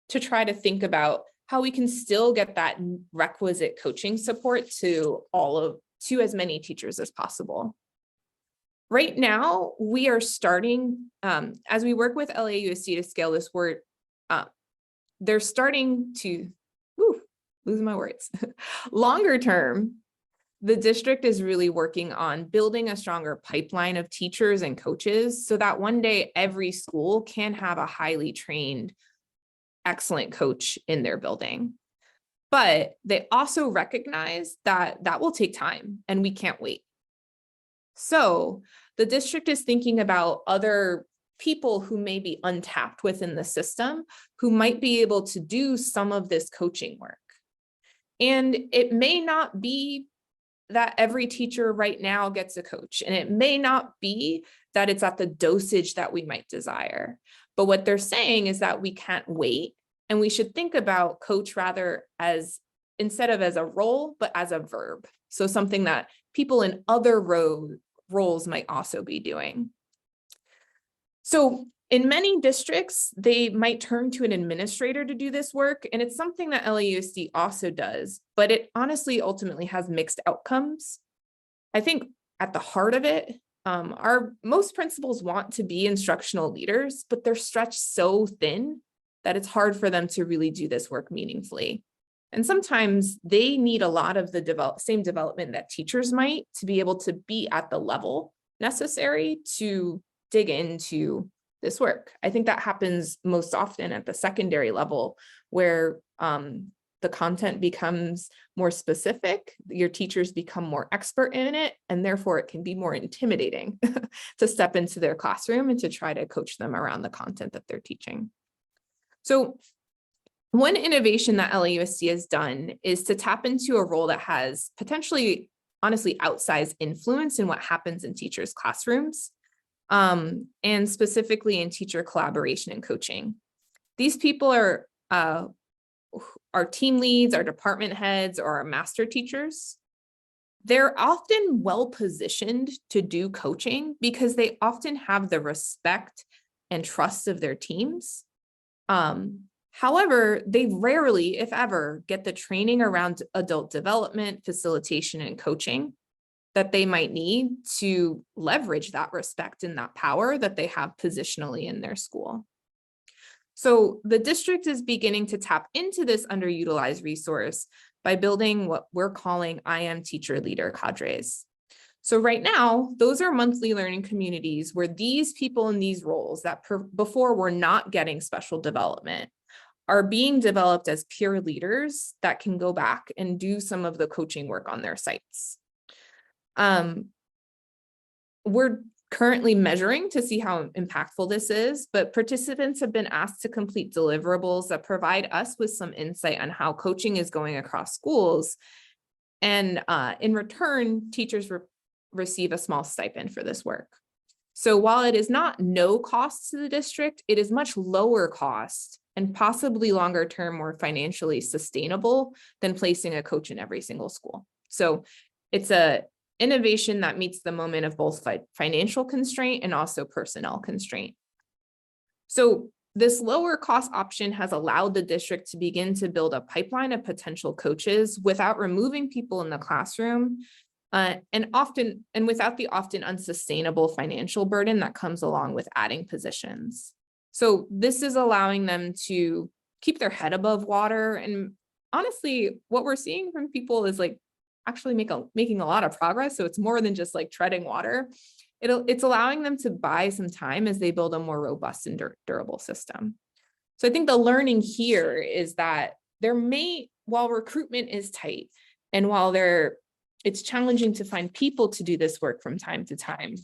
to try to think about how we can still get that requisite coaching support to as many teachers as possible. Right now, we are starting, as we work with LAUSD to scale this work, they're starting to, losing my words. Longer term, the district is really working on building a stronger pipeline of teachers and coaches so that one day every school can have a highly trained, excellent coach in their building. But they also recognize that that will take time and we can't wait. So the district is thinking about other people who may be untapped within the system who might be able to do some of this coaching work. And it may not be that every teacher right now gets a coach, and it may not be that it's at the dosage that we might desire. But what they're saying is that we can't wait, and we should think about coach rather as, instead of as a role, but as a verb. So something that people in other roles might also be doing. So in many districts, they might turn to an administrator to do this work, and it's something that LAUSD also does, but it honestly ultimately has mixed outcomes. I think at the heart of it, most principals want to be instructional leaders, but they're stretched so thin that it's hard for them to really do this work meaningfully. And sometimes they need a lot of the same development that teachers might to be able to be at the level necessary to dig into this work. I think that happens most often at the secondary level where the content becomes more specific, your teachers become more expert in it, and therefore it can be more intimidating to step into their classroom and to try to coach them around the content that they're teaching. So one innovation that LAUSD has done is to tap into a role that has potentially, honestly, outsized influence in what happens in teachers' classrooms. And specifically in teacher collaboration and coaching. These people are our team leads, our department heads, or our master teachers. They're often well positioned to do coaching because they often have the respect and trust of their teams. However, they rarely, if ever, get the training around adult development, facilitation, and coaching that they might need to leverage that respect and that power that they have positionally in their school. So the district is beginning to tap into this underutilized resource by building what we're calling IM teacher leader cadres. So right now, those are monthly learning communities where these people in these roles that before were not getting special development are being developed as peer leaders that can go back and do some of the coaching work on their sites. We're currently measuring to see how impactful this is, but participants have been asked to complete deliverables that provide us with some insight on how coaching is going across schools. And in return, teachers receive a small stipend for this work. So while it is not no cost to the district, it is much lower cost and possibly longer term, more financially sustainable than placing a coach in every single school. So it's a innovation that meets the moment of both financial constraint and also personnel constraint. So this lower cost option has allowed the district to begin to build a pipeline of potential coaches without removing people in the classroom, and without the often unsustainable financial burden that comes along with adding positions. So this is allowing them to keep their head above water. And honestly, what we're seeing from people is like actually making a lot of progress. So it's more than just like treading water. It's allowing them to buy some time as they build a more robust and durable system. So I think the learning here is that while recruitment is tight and while it's challenging to find people to do this work from time to time,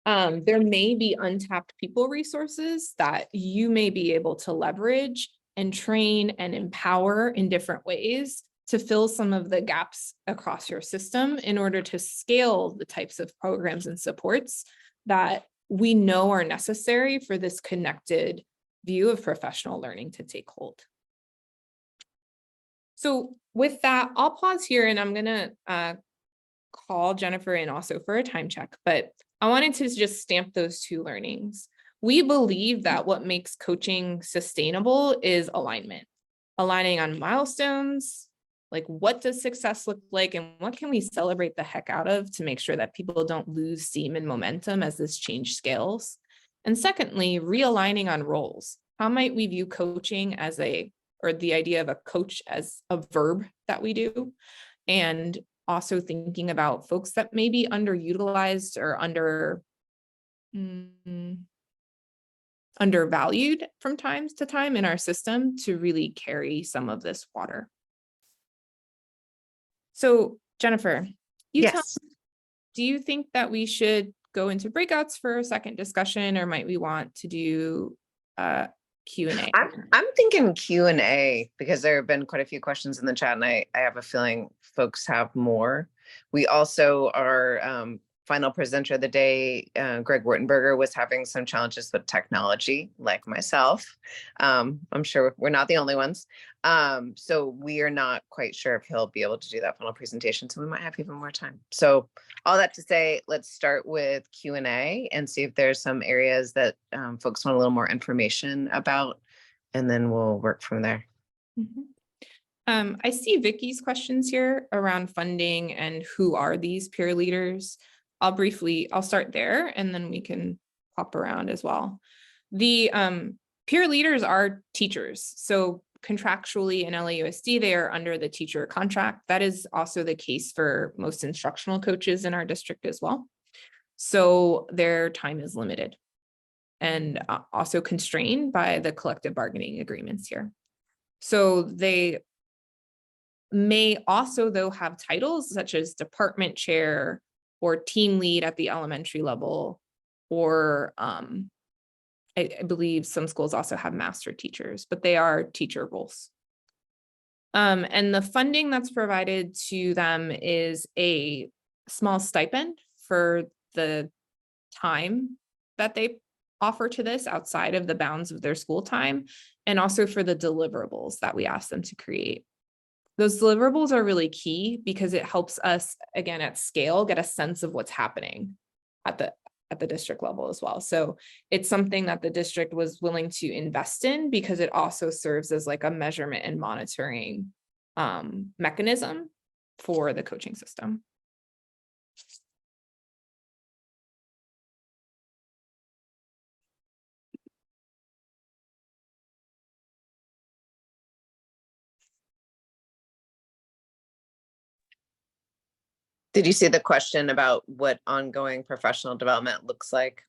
there may be untapped people resources that you may be able to leverage and train and empower in different ways to fill some of the gaps across your system in order to scale the types of programs and supports that we know are necessary for this connected view of professional learning to take hold. So with that, I'll pause here and I'm going to call Jennifer in also for a time check, but I wanted to just stamp those two learnings. We believe that what makes coaching sustainable is alignment, aligning on milestones, like what does success look like and what can we celebrate the heck out of to make sure that people don't lose steam and momentum as this change scales. And secondly, realigning on roles. How might we view coaching as or the idea of a coach as a verb that we do? And also thinking about folks that may be underutilized or undervalued from time to time in our system to really carry some of this water. So Jennifer, Yes. Do you think that we should go into breakouts for a second discussion, or might we want to do Q&A? I'm thinking Q&A because there have been quite a few questions in the chat, and I have a feeling folks have more. We also are final presenter of the day, Greg Wurtenberger, was having some challenges with technology, like myself. I'm sure we're not the only ones. So we are not quite sure if he'll be able to do that final presentation. So we might have even more time. So all that to say, let's start with Q&A and see if there's some areas that folks want a little more information about, and then we'll work from there. Mm-hmm. I see Vicky's questions here around funding and who are these peer leaders. I'll start there and then we can hop around as well. The peer leaders are teachers. So contractually in LAUSD, they are under the teacher contract. That is also the case for most instructional coaches in our district as well. So their time is limited and also constrained by the collective bargaining agreements here. So they may also, though, have titles such as department chair or team lead at the elementary level, or I believe some schools also have master teachers, but they are teacher roles. And the funding that's provided to them is a small stipend for the time that they offer to this outside of the bounds of their school time, and also for the deliverables that we ask them to create. Those deliverables are really key because it helps us, again, at scale, get a sense of what's happening at at the district level as well. So it's something that the district was willing to invest in because it also serves as like a measurement and monitoring mechanism for the coaching system. Did you see the question about what ongoing professional development looks like?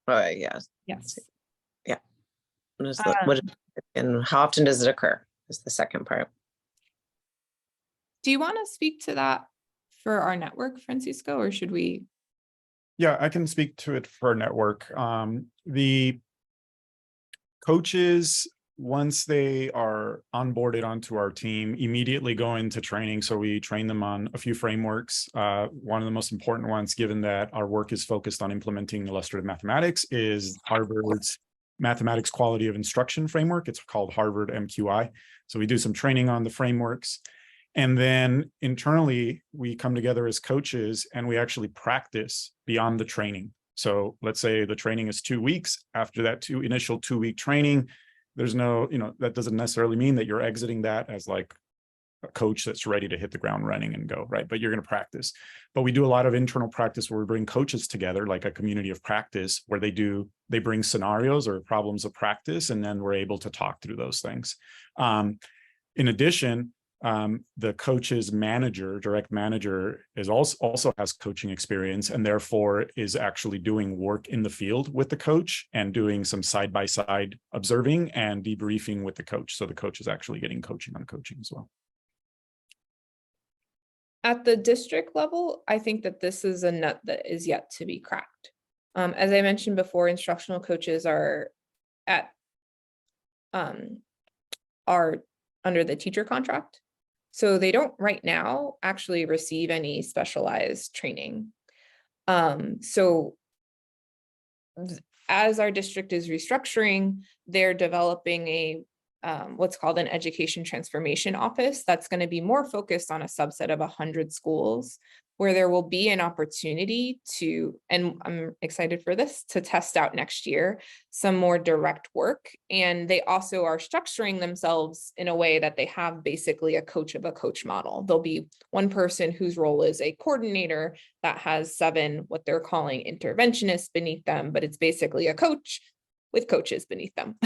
Oh, yes. Yes. Yeah. And how often does it occur is the second part. Do you want to speak to that for our network, Francisco, or should we? Yeah, I can speak to it for our network. The coaches, once they are onboarded onto our team, immediately go into training. So we train them on a few frameworks. One of the most important ones, given that our work is focused on implementing illustrative mathematics, is Harvard's Mathematics Quality of Instruction framework. It's called Harvard MQI. So we do some training on the frameworks. And then internally, we come together as coaches and we actually practice beyond the training. So let's say the training is 2 weeks. After that initial 2-week training, there's no, that doesn't necessarily mean that you're exiting that as like a coach that's ready to hit the ground running and go, right? But you're going to practice. But we do a lot of internal practice where we bring coaches together, like a community of practice, where they bring scenarios or problems of practice, and then we're able to talk through those things. In addition, the coach's manager, direct manager, is also has coaching experience and therefore is actually doing work in the field with the coach and doing some side-by-side observing and debriefing with the coach. So the coach is actually getting coaching on coaching as well. At the district level, I think that this is a nut that is yet to be cracked. As I mentioned before, instructional coaches are under the teacher contract. So they don't right now actually receive any specialized training. So as our district is restructuring, they're developing a what's called an education transformation office that's going to be more focused on a subset of 100 schools, where there will be an opportunity to, and I'm excited for this, to test out next year some more direct work. And they also are structuring themselves in a way that they have basically a coach of a coach model. There'll be one person whose role is a coordinator that has 7 what they're calling interventionists beneath them, but it's basically a coach with coaches beneath them.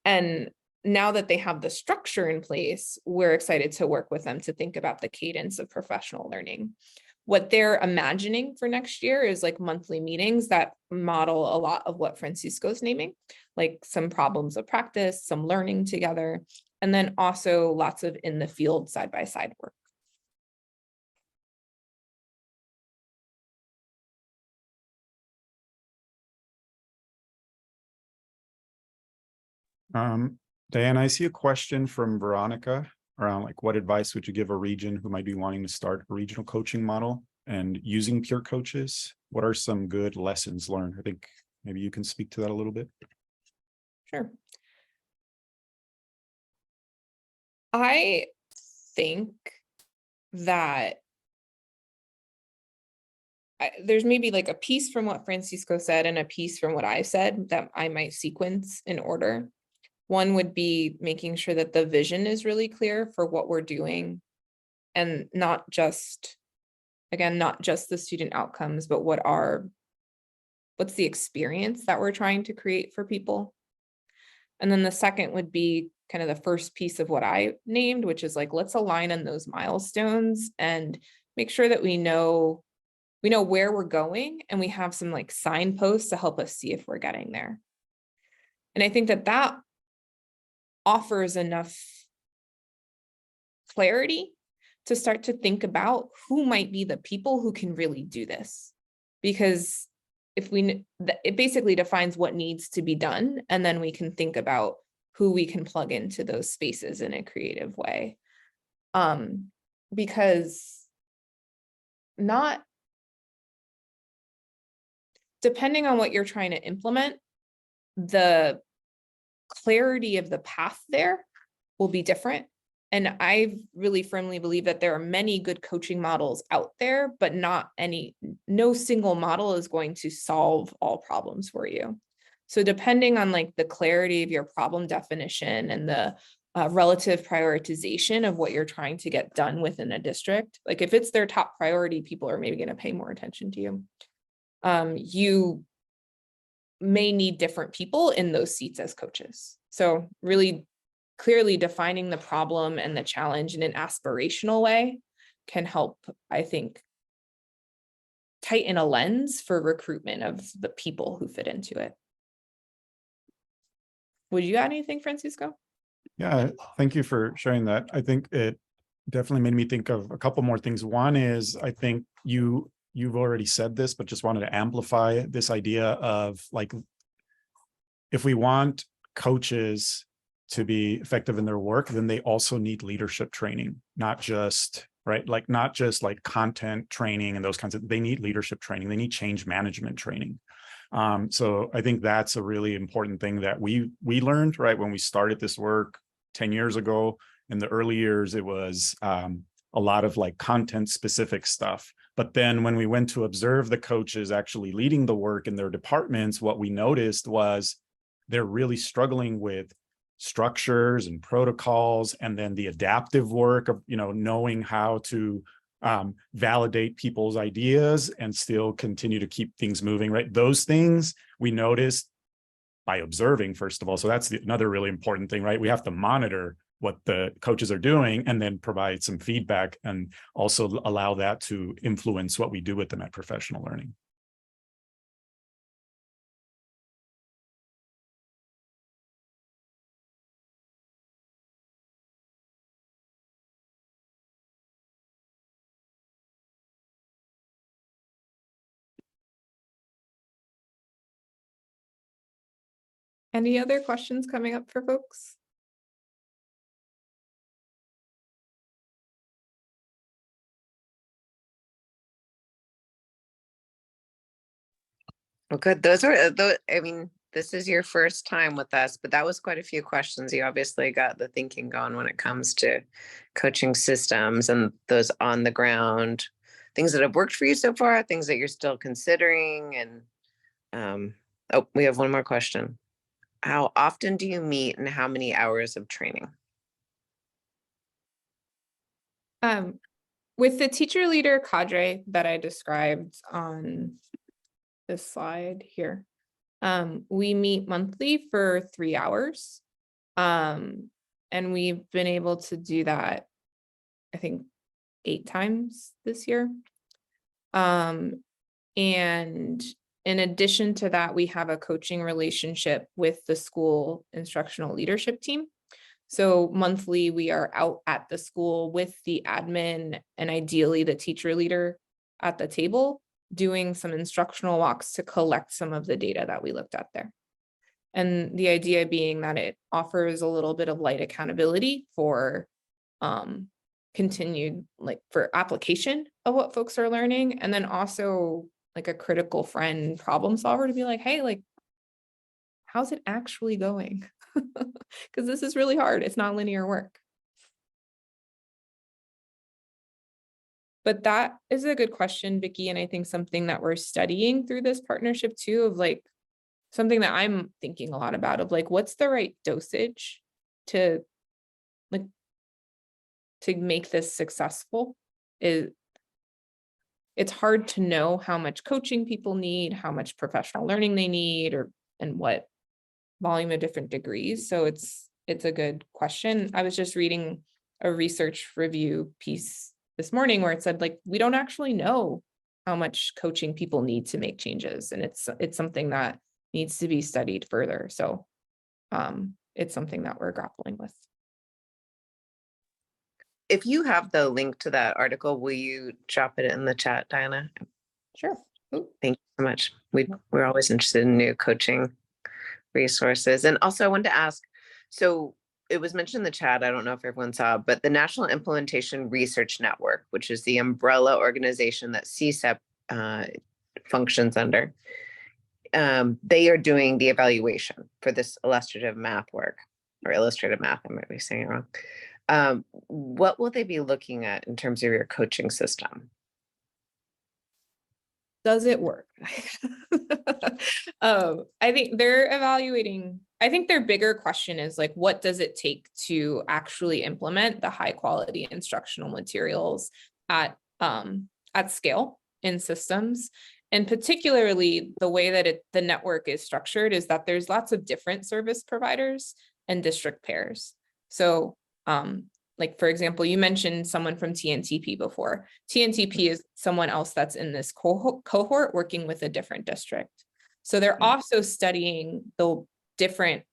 And now that they have the structure in place, we're excited to work with them to think about the cadence of professional learning. What they're imagining for next year is like monthly meetings that model a lot of what Francisco's naming, like some problems of practice, some learning together, and then also lots of in the field side-by-side work. Diane, I see a question from Veronica around like, what advice would you give a region who might be wanting to start a regional coaching model and using peer coaches? What are some good lessons learned? I think maybe you can speak to that a little bit. Sure. I think that there's maybe like a piece from what Francisco said and a piece from what I said that I might sequence in order. One would be making sure that the vision is really clear for what we're doing, and not just, again, not just the student outcomes, but what's the experience that we're trying to create for people. And then the second would be kind of the first piece of what I named, which is like, let's align on those milestones and make sure that we know where we're going, and we have some like signposts to help us see if we're getting there. And I think that offers enough clarity to start to think about who might be the people who can really do this. Because it basically defines what needs to be done, and then we can think about who we can plug into those spaces in a creative way. Because depending on what you're trying to implement, the clarity of the path there will be different. And I really firmly believe that there are many good coaching models out there, but no single model is going to solve all problems for you. So depending on like the clarity of your problem definition and the relative prioritization of what you're trying to get done within a district, like if it's their top priority, people are maybe going to pay more attention to you. You may need different people in those seats as coaches. So really clearly defining the problem and the challenge in an aspirational way can help, I think, tighten a lens for recruitment of the people who fit into it. Would you add anything, Francisco? Yeah, thank you for sharing that. I think it definitely made me think of a couple more things. One is, I think you've already said this, but just wanted to amplify this idea of like, if we want coaches to be effective in their work, then they also need leadership training, not just, right? Like not just like content training and those kinds of, they need leadership training. They need change management training. So I think that's a really important thing that we learned, right? When we started this work 10 years ago. In the early years, it was a lot of like content specific stuff. But then when we went to observe the coaches actually leading the work in their departments, what we noticed was they're really struggling with structures and protocols, and then the adaptive work of, knowing how to validate people's ideas and still continue to keep things moving, right? Those things we noticed by observing, first of all. So that's another really important thing, right? We have to monitor what the coaches are doing and then provide some feedback and also allow that to influence what we do with them at Professional Learning. Any other questions coming up for folks? Well, good. Those are, I mean, this is your first time with us, but that was quite a few questions. You obviously got the thinking going when it comes to coaching systems and those on the ground things that have worked for you so far, things that you're still considering. And oh, we have one more question. How often do you meet and how many hours of training? With the teacher leader cadre that I described on this slide here, we meet monthly for 3 hours. And we've been able to do that, I think, 8 times this year. And in addition to that, we have a coaching relationship with the school instructional leadership team. So monthly, we are out at the school with the admin and ideally the teacher leader at the table, doing some instructional walks to collect some of the data that we looked at there. And the idea being that it offers a little bit of light accountability for continued, like, for application of what folks are learning, and then also like a critical friend problem solver to be like, hey, like, how's it actually going? Because this is really hard. It's not linear work. But that is a good question, Vicki, and I think something that we're studying through this partnership too, of like something that I'm thinking a lot about, of like, what's the right dosage to like to make this successful. It's hard to know how much coaching people need, how much professional learning they need, and what volume of different degrees. So it's a good question. I was just reading a research review piece this morning where it said, like, we don't actually know how much coaching people need to make changes. And it's something that needs to be studied further. So it's something that we're grappling with. If you have the link to that article, will you drop it in the chat, Diana? Sure. Ooh. Thank you so much. We're always interested in new coaching resources. And also I wanted to ask, so it was mentioned in the chat, I don't know if everyone saw, but the National Implementation Research Network, which is the umbrella organization that CSEP functions under, they are doing the evaluation for this illustrative math work, or illustrative math, I might be saying it wrong. What will they be looking at in terms of your coaching system? Does it work? I think they're evaluating, I think their bigger question is like, what does it take to actually implement the high quality instructional materials at scale in systems? And particularly the way that the network is structured is that there's lots of different service providers and district pairs. So like, for example, you mentioned someone from TNTP before. TNTP is someone else that's in this cohort working with a different district. So they're also studying the different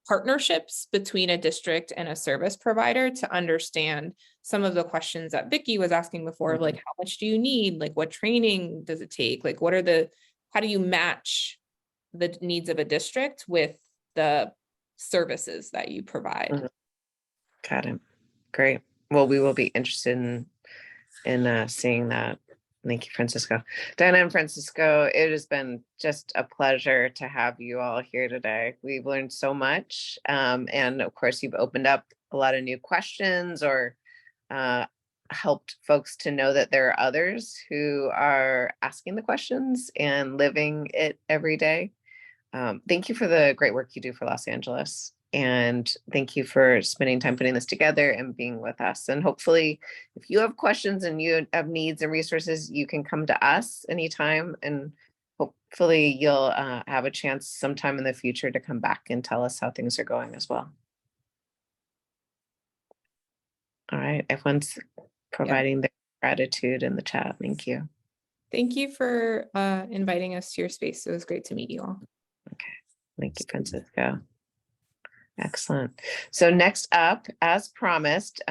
partnerships between a district and a service provider to understand some of the questions that Vicky was asking before, like how much do you need? Like what training does it take? Like how do you match the needs of a district with the services that you provide? Got it. Great. Well, we will be interested in seeing that. Thank you, Francisco. Diana and Francisco, it has been just a pleasure to have you all here today. We've learned so much. And of course, you've opened up a lot of new questions or helped folks to know that there are others who are asking the questions and living it every day. Thank you for the great work you do for Los Angeles. And thank you for spending time putting this together and being with us. And hopefully, if you have questions and you have needs and resources, you can come to us anytime. And hopefully you'll have a chance sometime in the future to come back and tell us how things are going as well. All right, everyone's providing their gratitude in the chat. Thank you. Thank you for inviting us to your space. It was great to meet you all. Okay, thank you, Francisco. Excellent. So next up, as promised,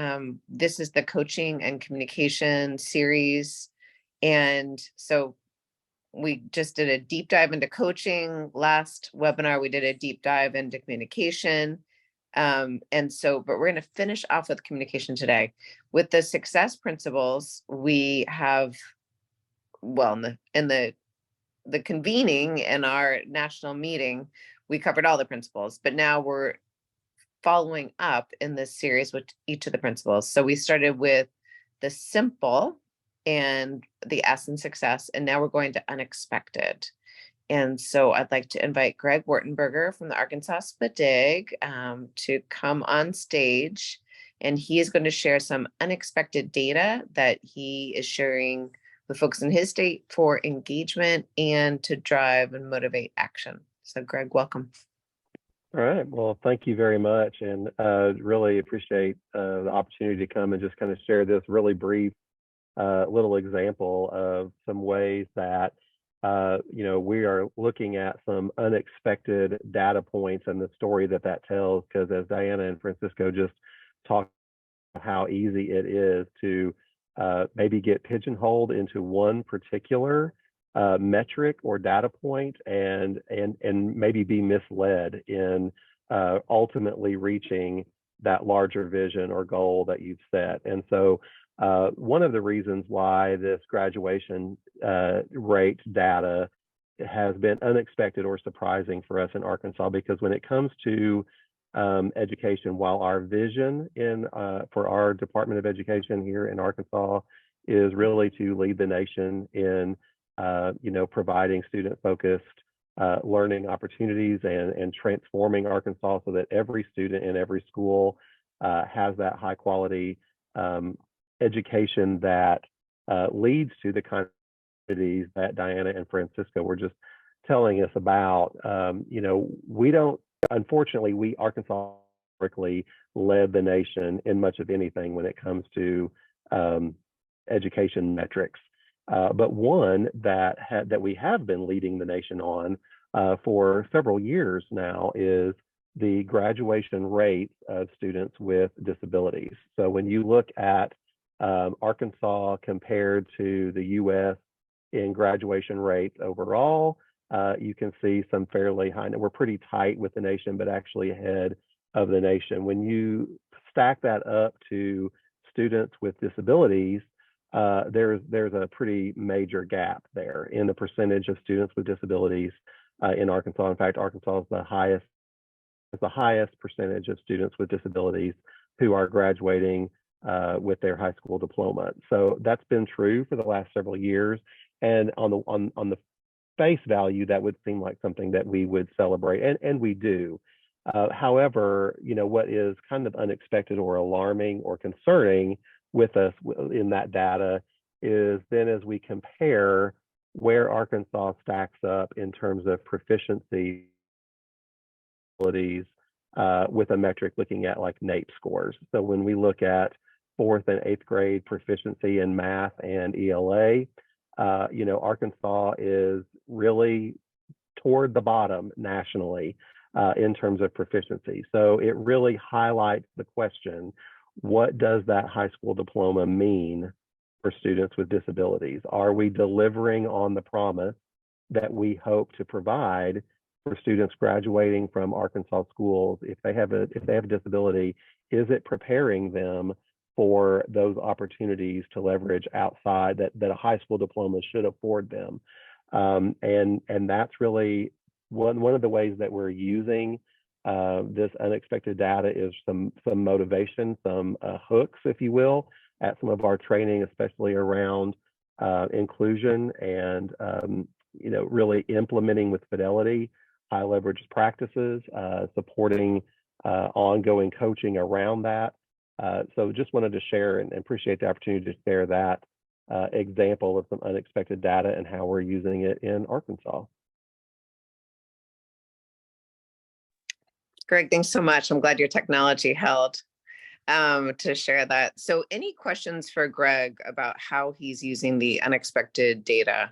this is the coaching and communication series. And so we just did a deep dive into coaching. Last webinar, we did a deep dive into communication. But we're going to finish off with communication today. With the success principles, we have, well, in the convening in our national meeting, we covered all the principles, but now we're following up in this series with each of the principles. So we started with the simple and the S in success, and now we're going to unexpected. And so I'd like to invite Greg Wartenberger from the Arkansas SPDIG to come on stage, and he is going to share some unexpected data that he is sharing with folks in his state for engagement and to drive and motivate action. So Greg, welcome. All right. Well, thank you very much. And really appreciate the opportunity to come and just kind of share this really brief little example of some ways that, we are looking at some unexpected data points and the story that tells, because as Diana and Francisco just talked about how easy it is to maybe get pigeonholed into one particular metric or data point and maybe be misled in ultimately reaching that larger vision or goal that you've set. And so one of the reasons why this graduation rate data has been unexpected or surprising for us in Arkansas, because when it comes to education, while our vision for our Department of Education here in Arkansas is really to lead the nation in providing student-focused learning opportunities and transforming Arkansas so that every student in every school has that high quality education that leads to the kind of activities that Diana and Francisco were just telling us about. Unfortunately, Arkansas historically led the nation in much of anything when it comes to education metrics. But one that we have been leading the nation on for several years now is the graduation rate of students with disabilities. So when you look at Arkansas compared to the U.S. in graduation rates overall, you can see some fairly high. We're pretty tight with the nation, but actually ahead of the nation. When you stack that up to students with disabilities, there's a pretty major gap there in the percentage of students with disabilities in Arkansas. In fact, Arkansas is the highest percentage of students with disabilities who are graduating with their high school diploma. So that's been true for the last several years. And on the face value, that would seem like something that we would celebrate, and we do. However, what is kind of unexpected or alarming or concerning with us in that data is then as we compare where Arkansas stacks up in terms of proficiency abilities with a metric looking at like NAEP scores. So when we look at 4th and 8th grade proficiency in math and ELA, Arkansas is really toward the bottom nationally in terms of proficiency. So it really highlights the question, what does that high school diploma mean for students with disabilities? Are we delivering on the promise that we hope to provide for students graduating from Arkansas schools? If they have a disability, is it preparing them for those opportunities to leverage outside that a high school diploma should afford them? And that's really one of the ways that we're using this unexpected data is some motivation, some hooks, if you will, at some of our training, especially around inclusion and really implementing with fidelity high leverage practices, supporting ongoing coaching around that. So just wanted to share and appreciate the opportunity to share that example of some unexpected data and how we're using it in Arkansas. Greg, thanks so much. I'm glad your technology held to share that. So any questions for Greg about how he's using the unexpected data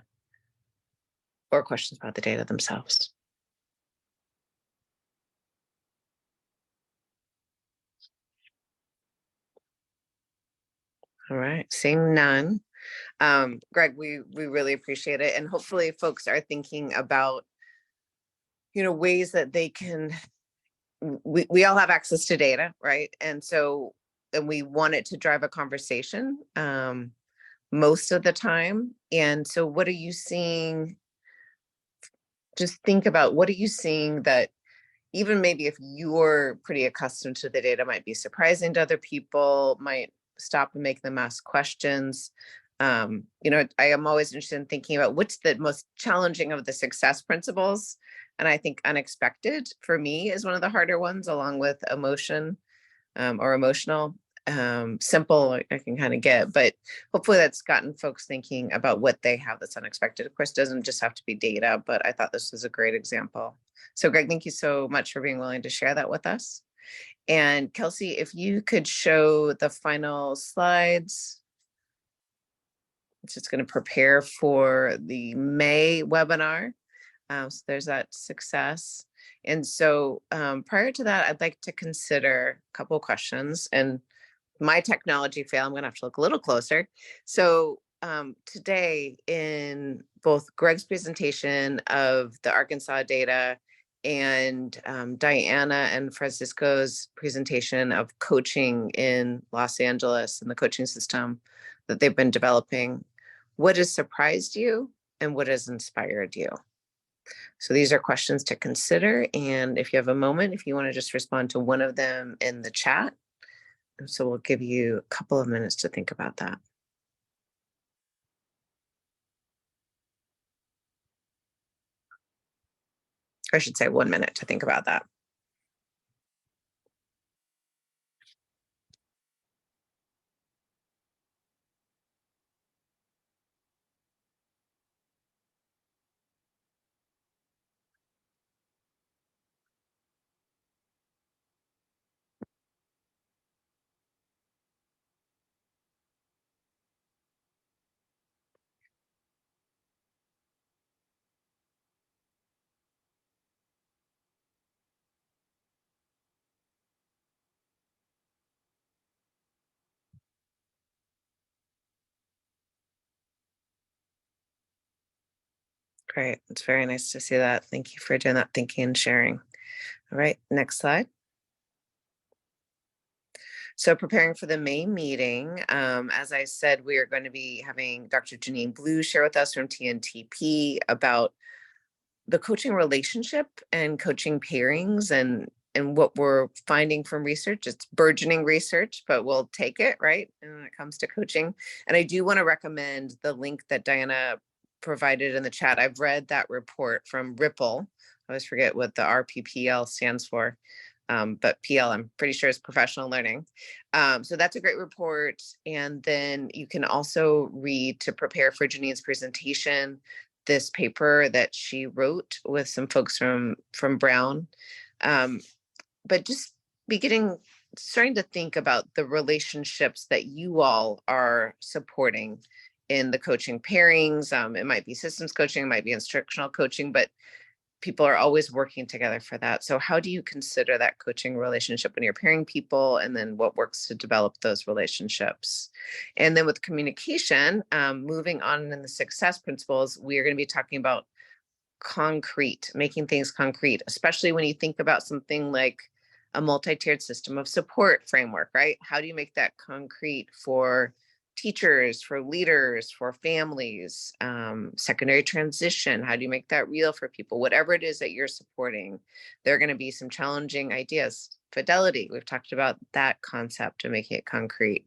or questions about the data themselves? All right, seeing none. Greg, we really appreciate it. And hopefully folks are thinking about, ways that they can, we all have access to data, right? And we want it to drive a conversation most of the time. And so what are you seeing? Just think about, what are you seeing that even maybe if you're pretty accustomed to the data might be surprising to other people, might stop and make them ask questions. I am always interested in thinking about what's the most challenging of the success principles. And I think unexpected for me is one of the harder ones, along with emotion or emotional. Simple, I can kind of get, but hopefully that's gotten folks thinking about what they have that's unexpected. Of course, it doesn't just have to be data, but I thought this was a great example. So Greg, thank you so much for being willing to share that with us. And Kelsey, if you could show the final slides. It's just going to prepare for the May webinar. So there's that success. And so prior to that, I'd like to consider a couple of questions. And my technology fail, I'm going to have to look a little closer. So today in both Greg's presentation of the Arkansas data and Diana and Francisco's presentation of coaching in Los Angeles and the coaching system that they've been developing, what has surprised you and what has inspired you? So these are questions to consider. And if you have a moment, if you want to just respond to one of them in the chat. So we'll give you a couple of minutes to think about that. I should say 1 minute to think about that. Great. It's very nice to see that. Thank you for doing that thinking and sharing. All right, next slide. So preparing for the May meeting, as I said, we are going to be having Dr. Janine Blue share with us from TNTP about the coaching relationship and coaching pairings and and what we're finding from research. It's burgeoning research, but we'll take it, right? And when it comes to coaching. And I do want to recommend the link that Diana provided in the chat. I've read that report from Ripple. I always forget what the RPPL stands for. But PL, I'm pretty sure is professional learning. So that's a great report. And then you can also read, to prepare for Janine's presentation, this paper that she wrote with some folks from Brown. But just starting to think about the relationships that you all are supporting in the coaching pairings. It might be systems coaching, it might be instructional coaching, but people are always working together for that. So how do you consider that coaching relationship when you're pairing people, and then what works to develop those relationships? And then with communication, moving on in the success principles, we are going to be talking about making things concrete, especially when you think about something like a multi-tiered system of support framework, right? How do you make that concrete for teachers, for leaders, for families, secondary transition? How do you make that real for people? Whatever it is that you're supporting, there are going to be some challenging ideas. Fidelity, we've talked about that concept of making it concrete.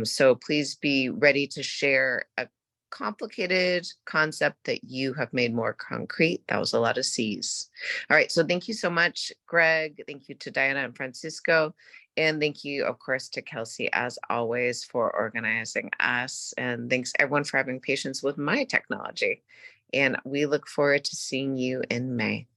So please be ready to share a complicated concept that you have made more concrete. That was a lot of C's. All right, so thank you so much, Greg. Thank you to Diana and Francisco. And thank you, of course, to Kelsey, as always, for organizing us. And thanks everyone for having patience with my technology. And we look forward to seeing you in May.